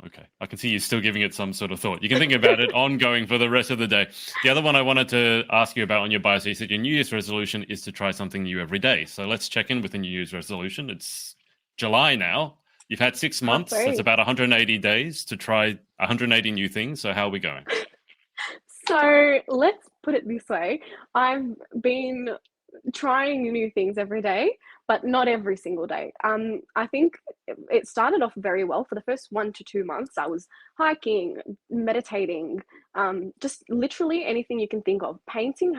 Okay, I can see you still giving it some sort of thought. You can think about it ongoing for the rest of the day. The other one I wanted to ask you about on your bio, so you said your New Year's resolution is to try something new every day. So let's check in with the New Year's resolution. It's July now. You've had 6 months. That's about 180 days to try 180 new things. So how are we going? So let's put it this way. I've been trying new things every day, but not every single day. I think it started off very well. For the first 1 to 2 months, I was hiking, meditating, just literally anything you can think of. Painting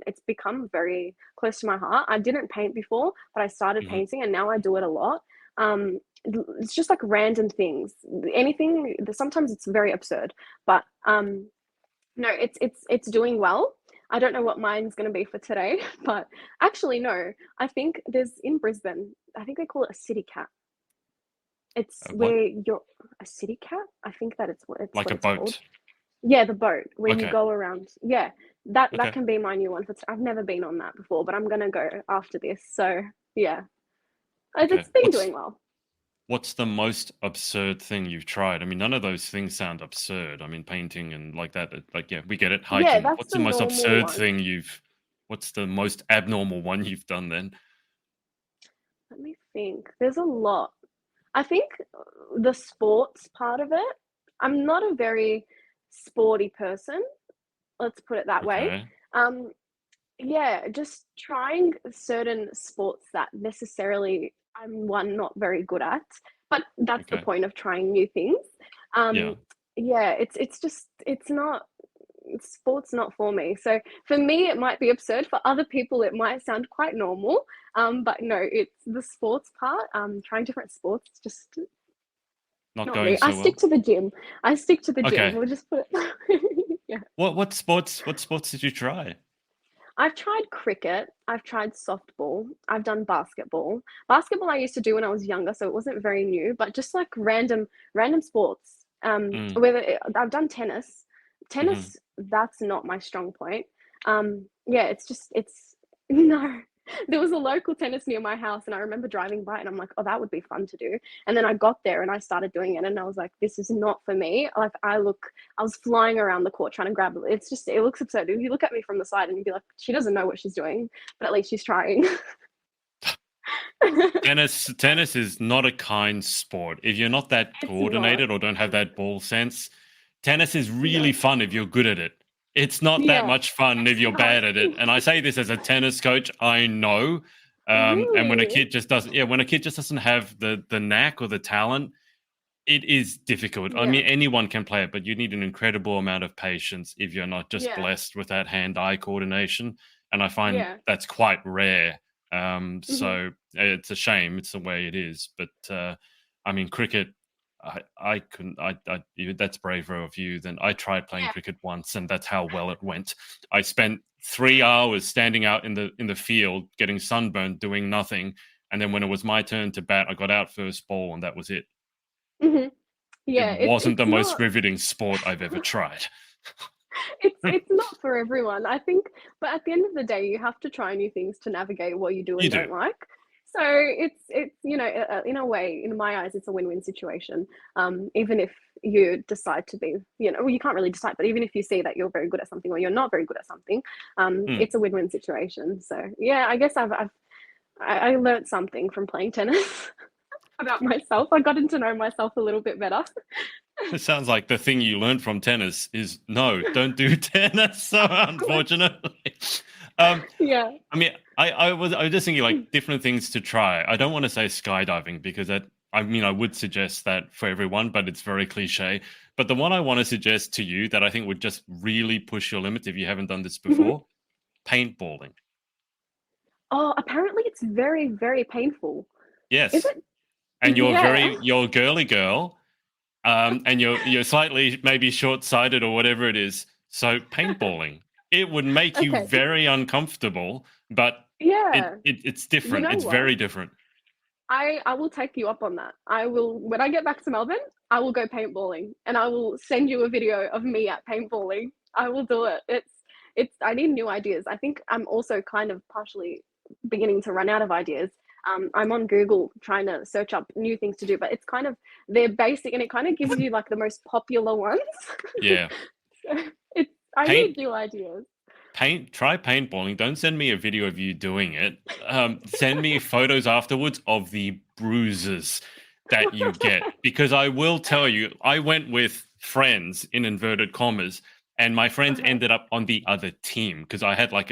it's become very close to my heart. I didn't paint before, but I started Hmm. painting and now I do it a lot. It's just like random things, anything. Sometimes it's very absurd, but no, it's doing well. I don't know what mine's going to be for today, but actually no, I think there's in Brisbane, I think they call it a city cat. It's What? where you're a city cat. I think that it's Like what a it's called. boat? Yeah, the boat where you Okay. go around. Yeah, that Okay. can be my new one for I've never been on that before, but I'm gonna go after this. So yeah, Okay. it's been doing well. What's the most absurd thing you've tried? I mean, none of those things sound absurd. I mean, painting and like that, like, yeah, we get it. Yeah, Hiking. that's What's the the most normal absurd one. thing what's the most abnormal one you've done then? Let me think. There's a lot. I think the sports part of it, I'm not a very sporty person, let's put it that way. Okay. Um, yeah, just trying certain sports that necessarily I'm not very good at, but that's the Okay. point of trying new things. Yeah. Um, yeah, it's just it's not sports not for me. So for me, it might be absurd. For other people, it might sound quite normal. But no, it's the sports part. Trying different sports, just Not not going me. I so stick well. to the gym. I stick to the gym. Okay. We'll just put it. Yeah. What sports did you try? I've tried cricket. I've tried softball. I've done basketball. Basketball I used to do when I was younger, so it wasn't very new. But just like random sports. Mm, I've done tennis. hmm. Tennis, that's not my strong point. Yeah, it's no. There was a local tennis near my house, and I remember driving by, and I'm like, oh, that would be fun to do. And then I got there, and I started doing it, and I was like, this is not for me. Like I was flying around the court trying to grab it. It looks absurd. If you look at me from the side and you'd be like, she doesn't know what she's doing, but at least she's trying. Tennis is not a kind sport. If you're not that It's not. coordinated or don't have that ball sense, tennis is really No. fun if you're good at it. It's not that Yeah, much fun if it's you're not. bad at it. And I say this as a tennis coach, I know. And when a Really? kid just doesn't, yeah, when a kid just doesn't have the knack or the talent, it is difficult. I Yeah. mean, anyone can play it, but you need an incredible amount of patience if you're not just Yeah. blessed with that hand-eye coordination. And I find Yeah. that's quite rare. Hmm. So it's a shame. It's the way it is. But I mean, cricket. I couldn't. That's braver of you than I tried playing Yeah. cricket once, and that's how well it went. I spent 3 hours standing out in the field, getting sunburned, doing nothing, and then when it was my turn to bat, I got out first ball, and that was it. Hmm. It Yeah, wasn't the it's most not. riveting sport I've ever tried. It's not for everyone, I think, but at the end of the day, you have to try new things to navigate what you do You and do. don't like. So it's in a way, in my eyes, it's a win-win situation. Even if you decide to be, well, you can't really decide, but even if you see that you're very good at something or you're not very good at something, Mm. it's a win-win situation. So yeah, I guess I learned something from playing tennis about myself. I gotten to know myself a little bit better. It sounds like the thing you learned from tennis is no, don't do tennis. So unfortunately, um, Yeah. I mean, I was just thinking like different things to try. I don't want to say skydiving because that I mean I would suggest that for everyone, but it's very cliche. But the one I want to suggest to you that I think would just really push your limits if you haven't done this Mhm. before, paintballing. Oh, apparently it's very, very painful. Is Yes, it? and Yeah. you're a girly girl, and you're slightly maybe short sighted or whatever it is. So paintballing, it would make you Okay. very uncomfortable, but Yeah. it's You different. know It's what? very different. I will take you up on that. I will when I get back to Melbourne, I will go paintballing and I will send you a video of me at paintballing. I will do it. It's I need new ideas. I think I'm also kind of partially beginning to run out of ideas. I'm on Google trying to search up new things to do, but it's kind of they're basic and it kind of gives you like the most popular ones. Yeah, So it's I need paint new ideas. try paintballing. Don't send me a video of you doing it. Send me photos afterwards of the bruises that you get because I will tell you, I went with friends in inverted commas, and my friends ended up on the other team because I had like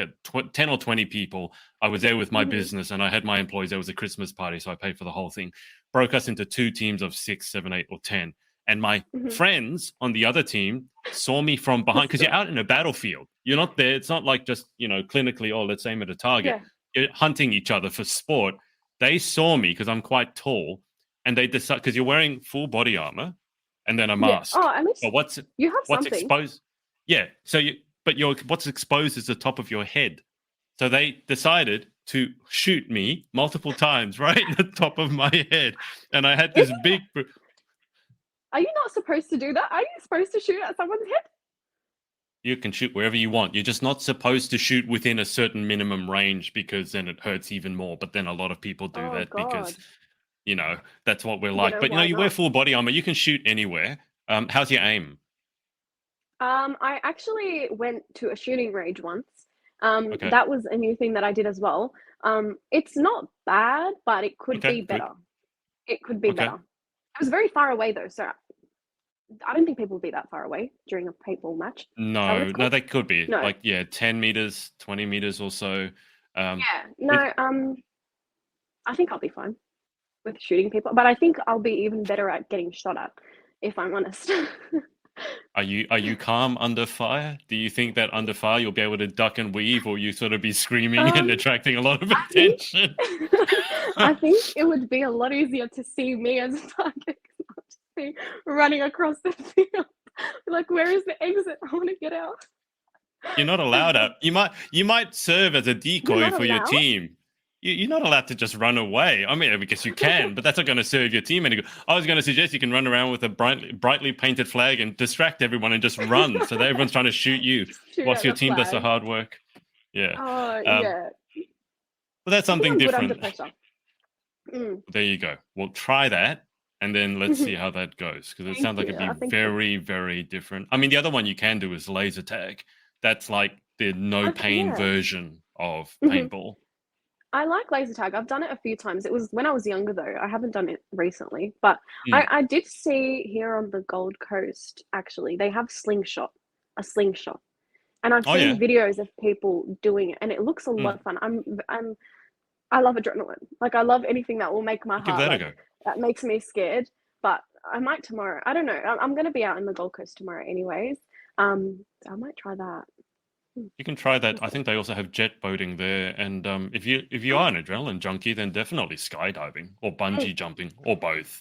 10 or 20 people. I was there with my business and I had my employees. There was a Christmas party, so I paid for the whole thing. Broke us into 2 teams of 6, 7, 8, or 10. And my friends on the other team saw me from behind because you're out in a battlefield. You're not there. It's not like just, clinically, oh, let's aim at a target. Yeah. You're hunting each other for sport. They saw me because I'm quite tall, and they decided, because you're wearing full body armor and then a mask. Oh, at least but what's something. exposed? Yeah. So what's exposed is the top of your head. So they decided to shoot me multiple times right at the top of my head, and I had this big. Are you not supposed to do that? Are you supposed to shoot at someone's head? You can shoot wherever you want. You're just not supposed to shoot within a certain minimum range because then it hurts even more. But then a lot of people do that because, that's what we're like. But, you wear full body armor. You can shoot anywhere. How's your aim? I actually went to a shooting range once. That was a new thing that I did as well. It's not bad, but it could be better. It could be better. It was very far away though, so I don't think people would be that far away during a paintball match. No, they could be. No. 10 meters, 20 meters or so. I think I'll be fine with shooting people, but I think I'll be even better at getting shot at, if I'm honest. Are you calm under fire? Do you think that under fire you'll be able to duck and weave, or you sort of be screaming and attracting a lot of attention? I think it would be a lot easier to see me as a target, not just me running across the field. Like, where is the exit? I want to get out. You're not allowed out. You might serve as a decoy for your team. You're not allowed to just run away. I mean, I guess you can, but that's not going to serve your team any good. I was going to suggest you can run around with a brightly painted flag and distract everyone and just run, so that everyone's trying to shoot you whilst your team does the hard work. Yeah. Yeah. Well, that's something different. There you go. Well, try that, and then let's see how that goes, because it sounds like it'd be very, very different. I mean, the other one you can do is laser tag. That's like the no-pain version of paintball. I like laser tag. I've done it a few times. It was when I was younger, though. I haven't done it recently. But I did see here on the Gold Coast, actually, they have a slingshot. And I've seen videos of people doing it, and it looks a lot of fun. I love adrenaline. Like, I love anything that will make my heart. Give that a go. That makes me scared. But I might tomorrow. I don't know. I'm going to be out in the Gold Coast tomorrow anyways. So I might try that. You can try that. I think they also have jet boating there, and if you are an adrenaline junkie, then definitely skydiving or bungee jumping or both.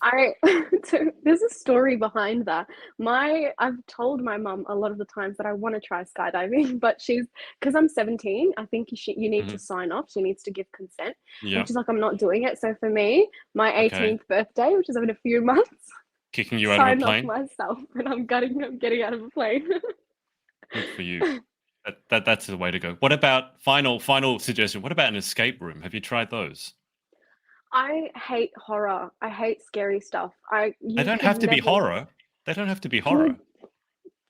There's a story behind that. I've told my mum a lot of the times that I want to try skydiving, but because I'm 17, I think you need to sign off. She needs to give consent. And she's like, I'm not doing it. So for me, my 18th birthday, which is in a few months, kicking you out of a plane. Sign off myself, and I'm getting out of a plane. Good for you. That's the way to go. What about final suggestion? What about an escape room? Have you tried those? I hate horror. I hate scary stuff. They don't have to be horror. They don't have to be horror.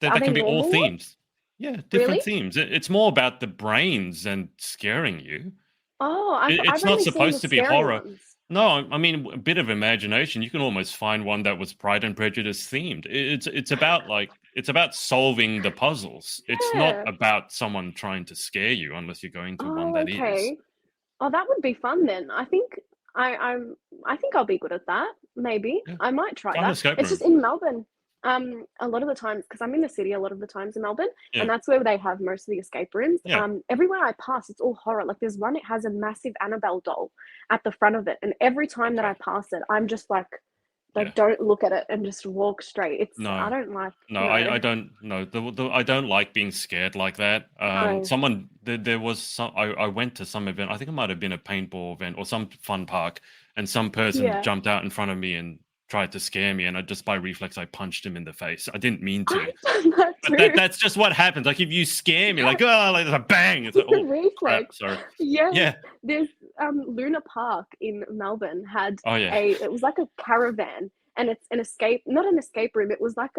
They can be all themes. Yeah, different themes. It's more about the brains and scaring you. Oh, it's not supposed to be horror. No, I mean, a bit of imagination. You can almost find one that was Pride and Prejudice themed. It's about solving the puzzles. It's not about someone trying to scare you, unless you're going to one that is. Oh, that would be fun then. I think I think I'll be good at that. Maybe I might try that. It's just in Melbourne. A lot of the times, because I'm in the city a lot of the times in Melbourne, and that's where they have most of the escape rooms. Everywhere I pass, it's all horror. Like, there's one, it has a massive Annabelle doll at the front of it, and every time that I pass it, I'm just like don't look at it and just walk straight. I don't like. No, I don't. No, I don't like being scared like that. There was some. I went to some event. I think it might have been a paintball event or some fun park, and some person jumped out in front of me and tried to scare me, and just by reflex I punched him in the face. I didn't mean to. That's just what happens. Like, if you scare me, like there's a bang. It's like, oh, reflex. Crap, sorry. Yeah. There's Luna Park in Melbourne had it was like a caravan, and it's not an escape room. It was like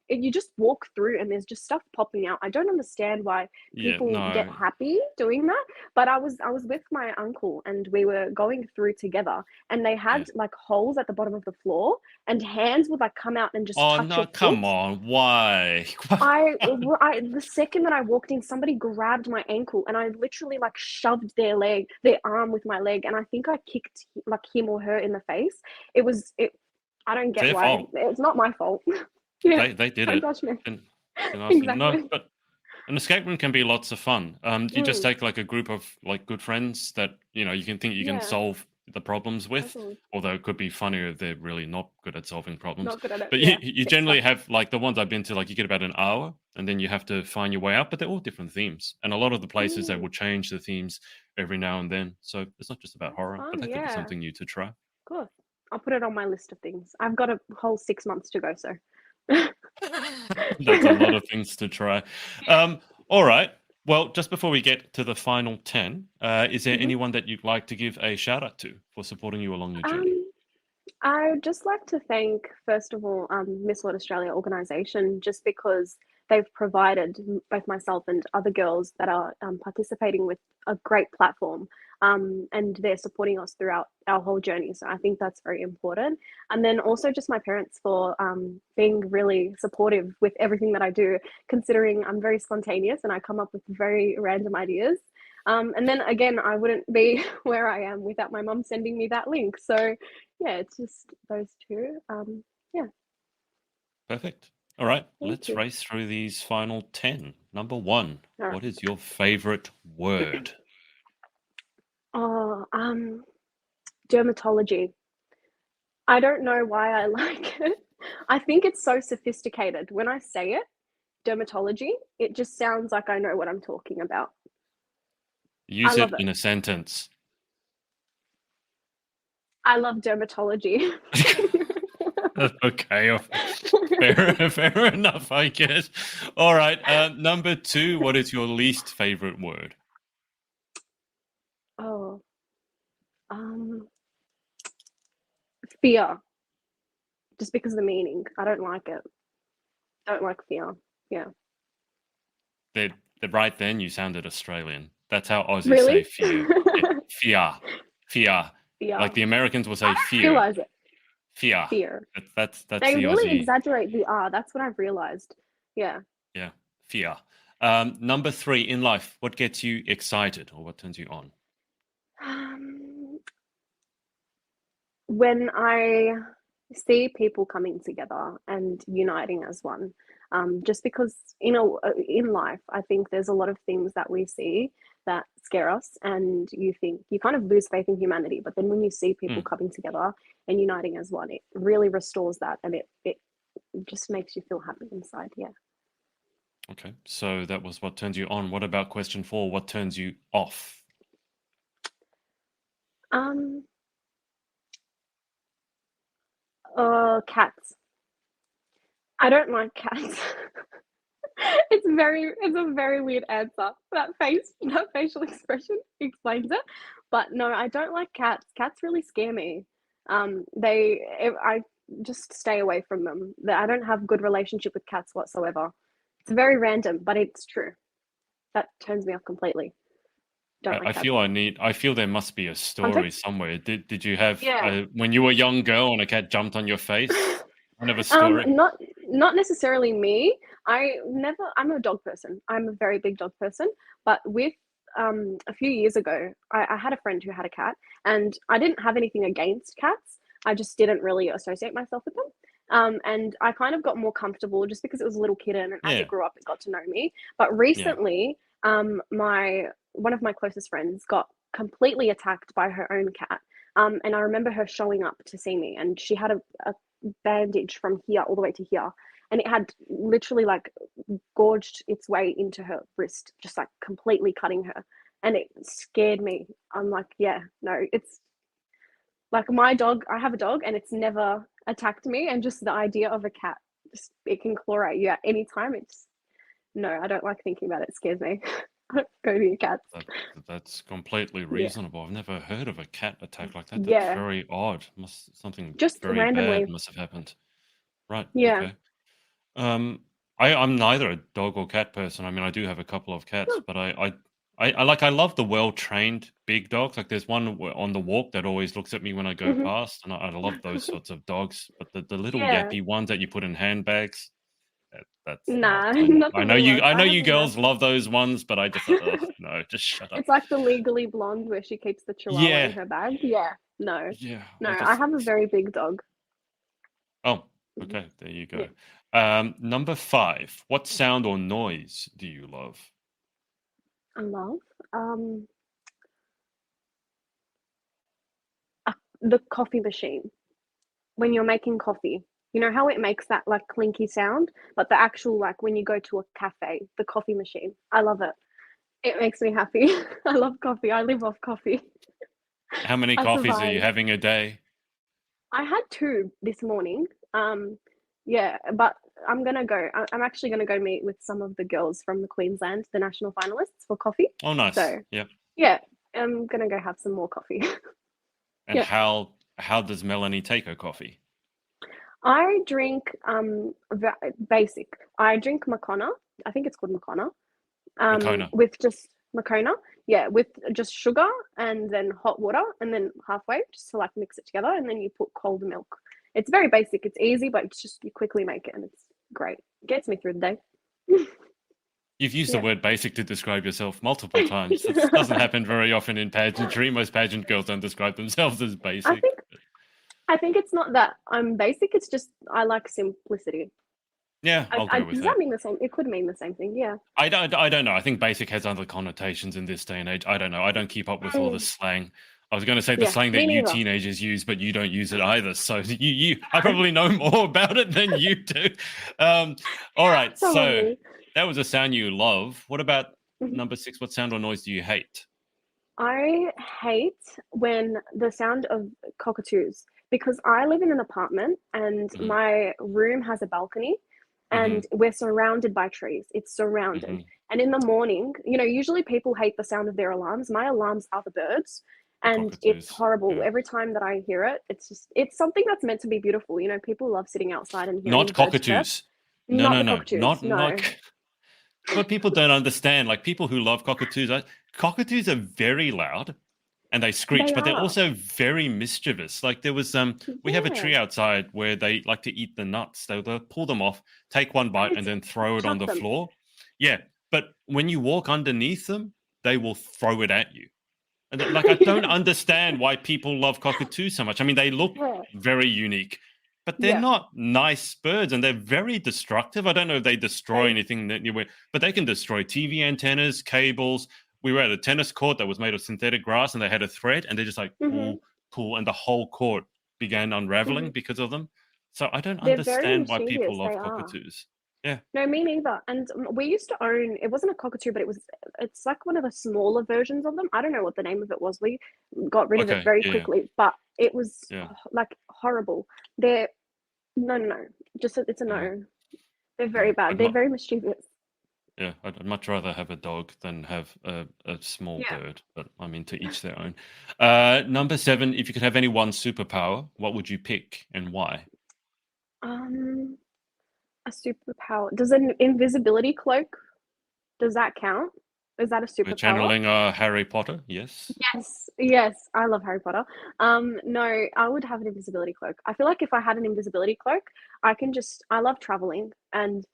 you just walk through and there's just stuff popping out. I don't understand why Yeah, people get no. happy doing that, but I was with my uncle and we were going through together, and they had Yeah. like holes at the bottom of the floor, and hands would like come out and just Oh touch your no, foot. come on. Why? The second that I walked in, somebody grabbed my ankle, and I literally like shoved their arm with my leg, and I think I kicked like him or her in the face. It. I don't It's get their why. fault. It's not my fault. Yeah, They did don't it. touch me. And ask you. No, Exactly. but an escape room can be lots of fun. You just Mm, take like a group of like good friends that you can think you can yeah, solve the problems with, totally. although it could be funnier if they're really not good at solving problems. Not good at it. But you, Yeah, you get generally stuck. have like the ones I've been to, like you get about an hour and then you have to find your way out, but they're all different themes. And a lot of the places they Mm, will change the themes every now and then. So it's not just about that's horror, but fun. that could be Yeah, something new to try. cool. I'll put it on my list of things. I've got a whole 6 months to go, so. That's a lot of things to try. All right. Well, just before we get to the final 10, is there Mhm. anyone that you'd like to give a shout out to for supporting you along your journey? Um, I would just like to thank, first of all, Miss World Australia organisation, just because they've provided both myself and other girls that are participating with a great platform, and they're supporting us throughout our whole journey. So I think that's very important. And then also just my parents for being really supportive with everything that I do, considering I'm very spontaneous and I come up with very random ideas. And then again, I wouldn't be where I am without my mum sending me that link. So yeah, it's just those two. Yeah, Perfect. All right. thank Let's you. race through these final 10. Number one, All right. what is your favorite word? Oh, dermatology. I don't know why I like it. I think it's so sophisticated. When I say it, dermatology, it just sounds like I know what I'm talking about. I Use love it it. in a sentence. I love dermatology. Okay. Fair enough, I guess. All right. Number two, what is your least favorite word? Oh, um, fear. Just because of the meaning. I don't like it. Don't like fear. Yeah. Right then, you sounded Australian. That's how Aussies Really? say fear. Yeah, fear, fear. Fear. Like the Americans will I say fear, realize it. fear. Fear. That's They the really Aussie. exaggerate the R. That's what I've realized. Yeah. Yeah, fear. Number three in life, what gets you excited or what turns you on? Um, when I see people coming together and uniting as one, just because in life, I think there's a lot of things that we see that scare us, and you kind of lose faith in humanity. But then when you see people Hmm, coming together and uniting as one, it really restores that, and it just makes you feel happy inside. Yeah. okay, so that was what turns you on. What about question four? What turns you off? Um. Cats. I don't like cats. It's a very weird answer. That facial expression explains it. But no, I don't like cats. Cats really scare me. I just stay away from them. I don't have good relationship with cats whatsoever. It's very random, but it's true. That turns me off completely. Don't like I cats. feel I feel there must be a story Context? somewhere. Did you have Yeah. when you were a young girl and a cat jumped on your face? Kind of a story. Not necessarily me. I'm a dog person. I'm a very big dog person. But with a few years ago, I had a friend who had a cat, and I didn't have anything against cats. I just didn't really associate myself with them. And I kind of got more comfortable just because it was a little kitten, and as it Yeah, grew up, it got to know me. But yeah. recently, my one of my closest friends got completely attacked by her own cat. And I remember her showing up to see me, and she had a bandage from here all the way to here, and it had literally like gorged its way into her wrist, just like completely cutting her, and it scared me. I'm like, yeah, no, it's like my dog. I have a dog, and it's never attacked me, and just the idea of a cat, just it can claw at you at any time. It's no, I don't like thinking about it. It scares me. Go to your cats. That, that's completely Yeah. reasonable. I've never heard of a cat attack like that. That's Yeah. very odd. Something Just very bad randomly. must have happened. Right. Yeah. Okay. I'm neither a dog or cat person. I mean, I do have a couple of cats, Huh. but I love the well-trained big dogs. Like there's one on the walk that always looks at me when I go Mhm. past, and I love those sorts of dogs. But the little Yeah. yappy ones that you put in handbags, that's not. Nah, I nothing know we you. love. I I know have you a girls massive. love those ones, but I just no, just shut up. It's like the Legally Blonde where she keeps the chihuahua in Yeah, her bag. Yeah. No. yeah. No, I I just have a very big dog. oh, Mhm. okay. There you Yeah. go. Number 5. What sound or noise do you love? I love um the coffee machine. When you're making coffee. You know how it makes that like clinky sound, but the actual like when you go to a cafe, the coffee machine. I love it. It makes me happy. I love coffee. I live off coffee. How many I coffees are you survive. having a day? I had two this morning. Um, yeah, but I'm gonna go. I'm actually gonna go meet with some of the girls from the Queensland, the national finalists for coffee. Oh, nice. So Yeah. yeah, I'm gonna go have some more coffee. And Yeah, how does Melanie take her coffee? I drink basic. I drink Makona. I think it's called Makona. Makona. With just Makona. Yeah, with just sugar and then hot water and then halfway just to like mix it together and then you put cold milk. It's very basic. It's easy, but it's just you quickly make it and it's great. Gets me through the day. You've used the Yeah. word basic to describe yourself multiple times. That doesn't happen very often in pageantry. Most pageant girls don't describe themselves as I basic. think I think it's not that I'm basic. It's just I like simplicity. Yeah, I'll go with Does that. that mean the same? It could mean the same thing. Yeah. I don't know. I think basic has other connotations in this day and age. I don't know. I don't keep up with all the Mm, slang. I was going to say the yeah. slang that Me you neither. teenagers use, but you don't use it either. So I probably know more about it than you do. All right. So Probably. that was a sound you love. What about Mhm. number 6? What sound or noise do you hate? I hate when the sound of cockatoos because I live in an apartment and Hmm. my room has a balcony Hmm. and we're surrounded by trees. It's surrounded. Hmm. And in the morning, usually people hate the sound of their alarms. My alarms are the birds The and it's cockatoos. horrible. Yeah. Every time that I hear it, it's something that's meant to be beautiful. People love sitting outside and hearing Not birds chirp. cockatoos. No, Not no, the no. cockatoos. Not No. what people don't understand. Like people who love cockatoos, cockatoos are very loud and they screech, They but they're are. also very mischievous. Like there was we have a Yeah. tree outside where they like to eat the nuts. They'll pull them off, take one bite, And and then throw it on chuck the them. floor. Yeah, but when you walk underneath them, they will throw it at you. And like I don't Yeah. understand why people love cockatoos so much. I mean, they look Yeah. very unique, but they're Yeah. not nice birds, and they're very destructive. I don't know if they destroy They anything that you but they can destroy TV antennas, cables. We were at a tennis court that was made of synthetic grass, and they had a thread, and they just like mhm, pull, pull, and the whole court began unraveling mhm. because of them. So I don't They're very understand why people mischievous, they love are. cockatoos. Yeah. No, me neither, and, we used to own it wasn't a cockatoo, but it's like one of the smaller versions of them. I don't know what the name of it was. We got rid of it Okay. very Yeah. quickly, but it was, Yeah. like, horrible. They're no, no, no, just it's a Yeah. no. They're very Yeah. bad. They're very mischievous. Yeah, I'd much rather have a dog than have a small Yeah. bird, but I mean, to each their own. Number 7, if you could have any one superpower, what would you pick and why? Um, a superpower. Does an invisibility cloak does that count? Is that a We're superpower? channeling Harry Potter, yes. Yes, yes, I love Harry Potter. No, I would have an invisibility cloak. I feel like if I had an invisibility cloak, I love traveling and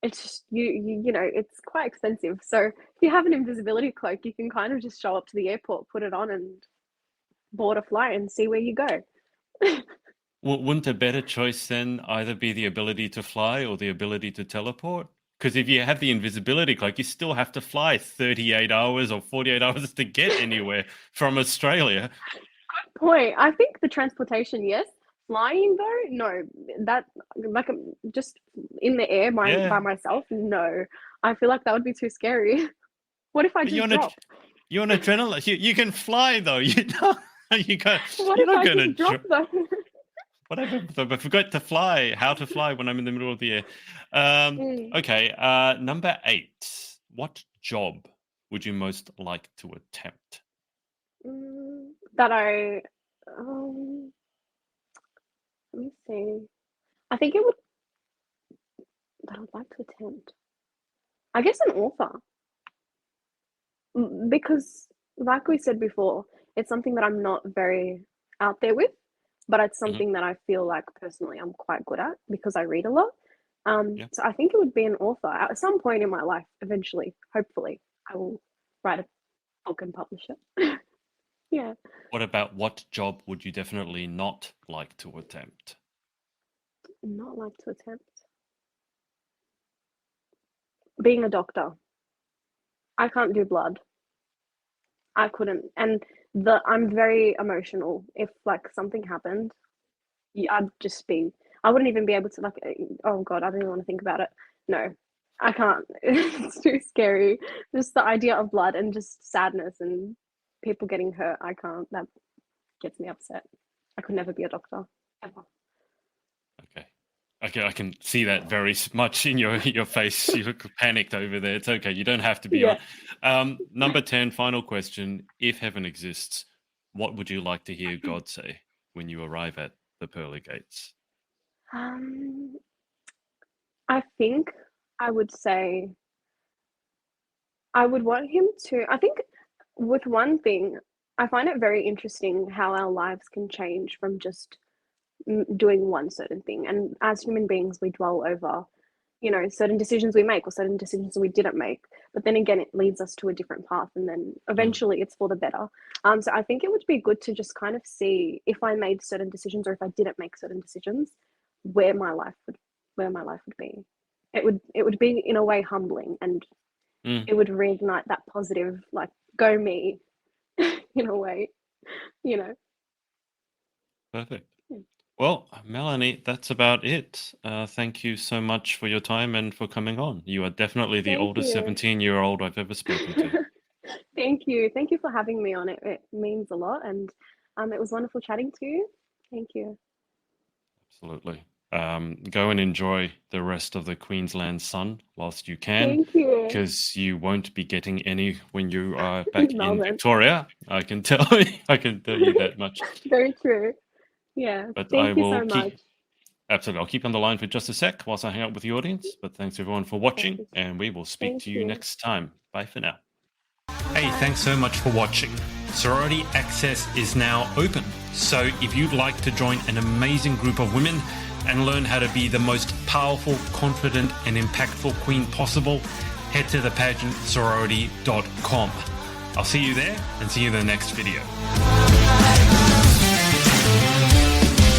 it's just it's quite expensive. So if you have an invisibility cloak, you can kind of just show up to the airport, put it on and board a flight and see where you go. Wouldn't a better choice then either be the ability to fly or the ability to teleport? Because if you have the invisibility cloak, you still have to fly 38 hours or 48 hours to get anywhere from Australia. Point. I think the transportation, yes. Flying though, no. That like just in the air by Yeah, myself, no. I feel like that would be too scary. What if I but just drop? you're on adrenaline. You can fly though. You go. What You're if not I gonna just drop though? whatever. I forgot to fly. How to fly when I'm in the middle of the air. Mm. Okay. Number 8. What job would you most like to attempt? That I, let me see. I think it would, that I'd like to attempt. I guess an author. Because, like we said before, it's something that I'm not very out there with, but it's Mhm. something that I feel like personally I'm quite good at because I read a lot. Yeah. So I think it would be an author at some point in my life. Eventually, hopefully, I will write a book and publish it. Yeah, What job would you definitely not like to attempt? not like to attempt being a doctor. I can't do blood. I couldn't, and I'm very emotional. If like something happened, I'd just be. I wouldn't even be able to like. Oh God, I don't even want to think about it. No, I can't. It's too scary. Just the idea of blood and just sadness and people getting hurt. I can't. That gets me upset. I could never be a doctor ever. Okay. Okay, I can see that very much in your face. You look panicked over there. It's okay. You don't have to be Yeah. on. Number 10, final question. If heaven exists, what would you like to hear God say when you arrive at the pearly gates? Um, I think I would say I would want him to. I think with one thing, I find it very interesting how our lives can change from just doing one certain thing. And as human beings, we dwell over, certain decisions we make or certain decisions we didn't make. But then again, it leads us to a different path, and then Mm, eventually it's for the better. So I think it would be good to just kind of see if I made certain decisions or if I didn't make certain decisions, where my life would where my life would be. It would be in a way humbling, and mm, it would reignite that positive, like go me, in a way, you know. perfect. Well, Melanie, that's about it. Thank you so much for your time and for coming on. You are definitely the Thank oldest you. 17-year-old I've ever spoken to. Thank you. Thank you for having me on it. It means a lot, and it was wonderful chatting to you. Thank you. Absolutely. Go and enjoy the rest of the Queensland sun whilst you can, Thank you. because you won't be getting any when you are back In in Melbourne. Victoria. I can tell I can tell you that much. Very true. Yeah. But I Thank you will so much. keep absolutely. I'll keep on the line for just a sec whilst I hang out with the audience. But thanks everyone for watching, Perfect. and we will speak Thank to you you. next time. Bye for now. Hey, thanks so much for watching. Sorority Access is now open. So if you'd like to join an amazing group of women and learn how to be the most powerful, confident, and impactful queen possible, head to thepageantsorority.com. I'll see you there and see you in the next video.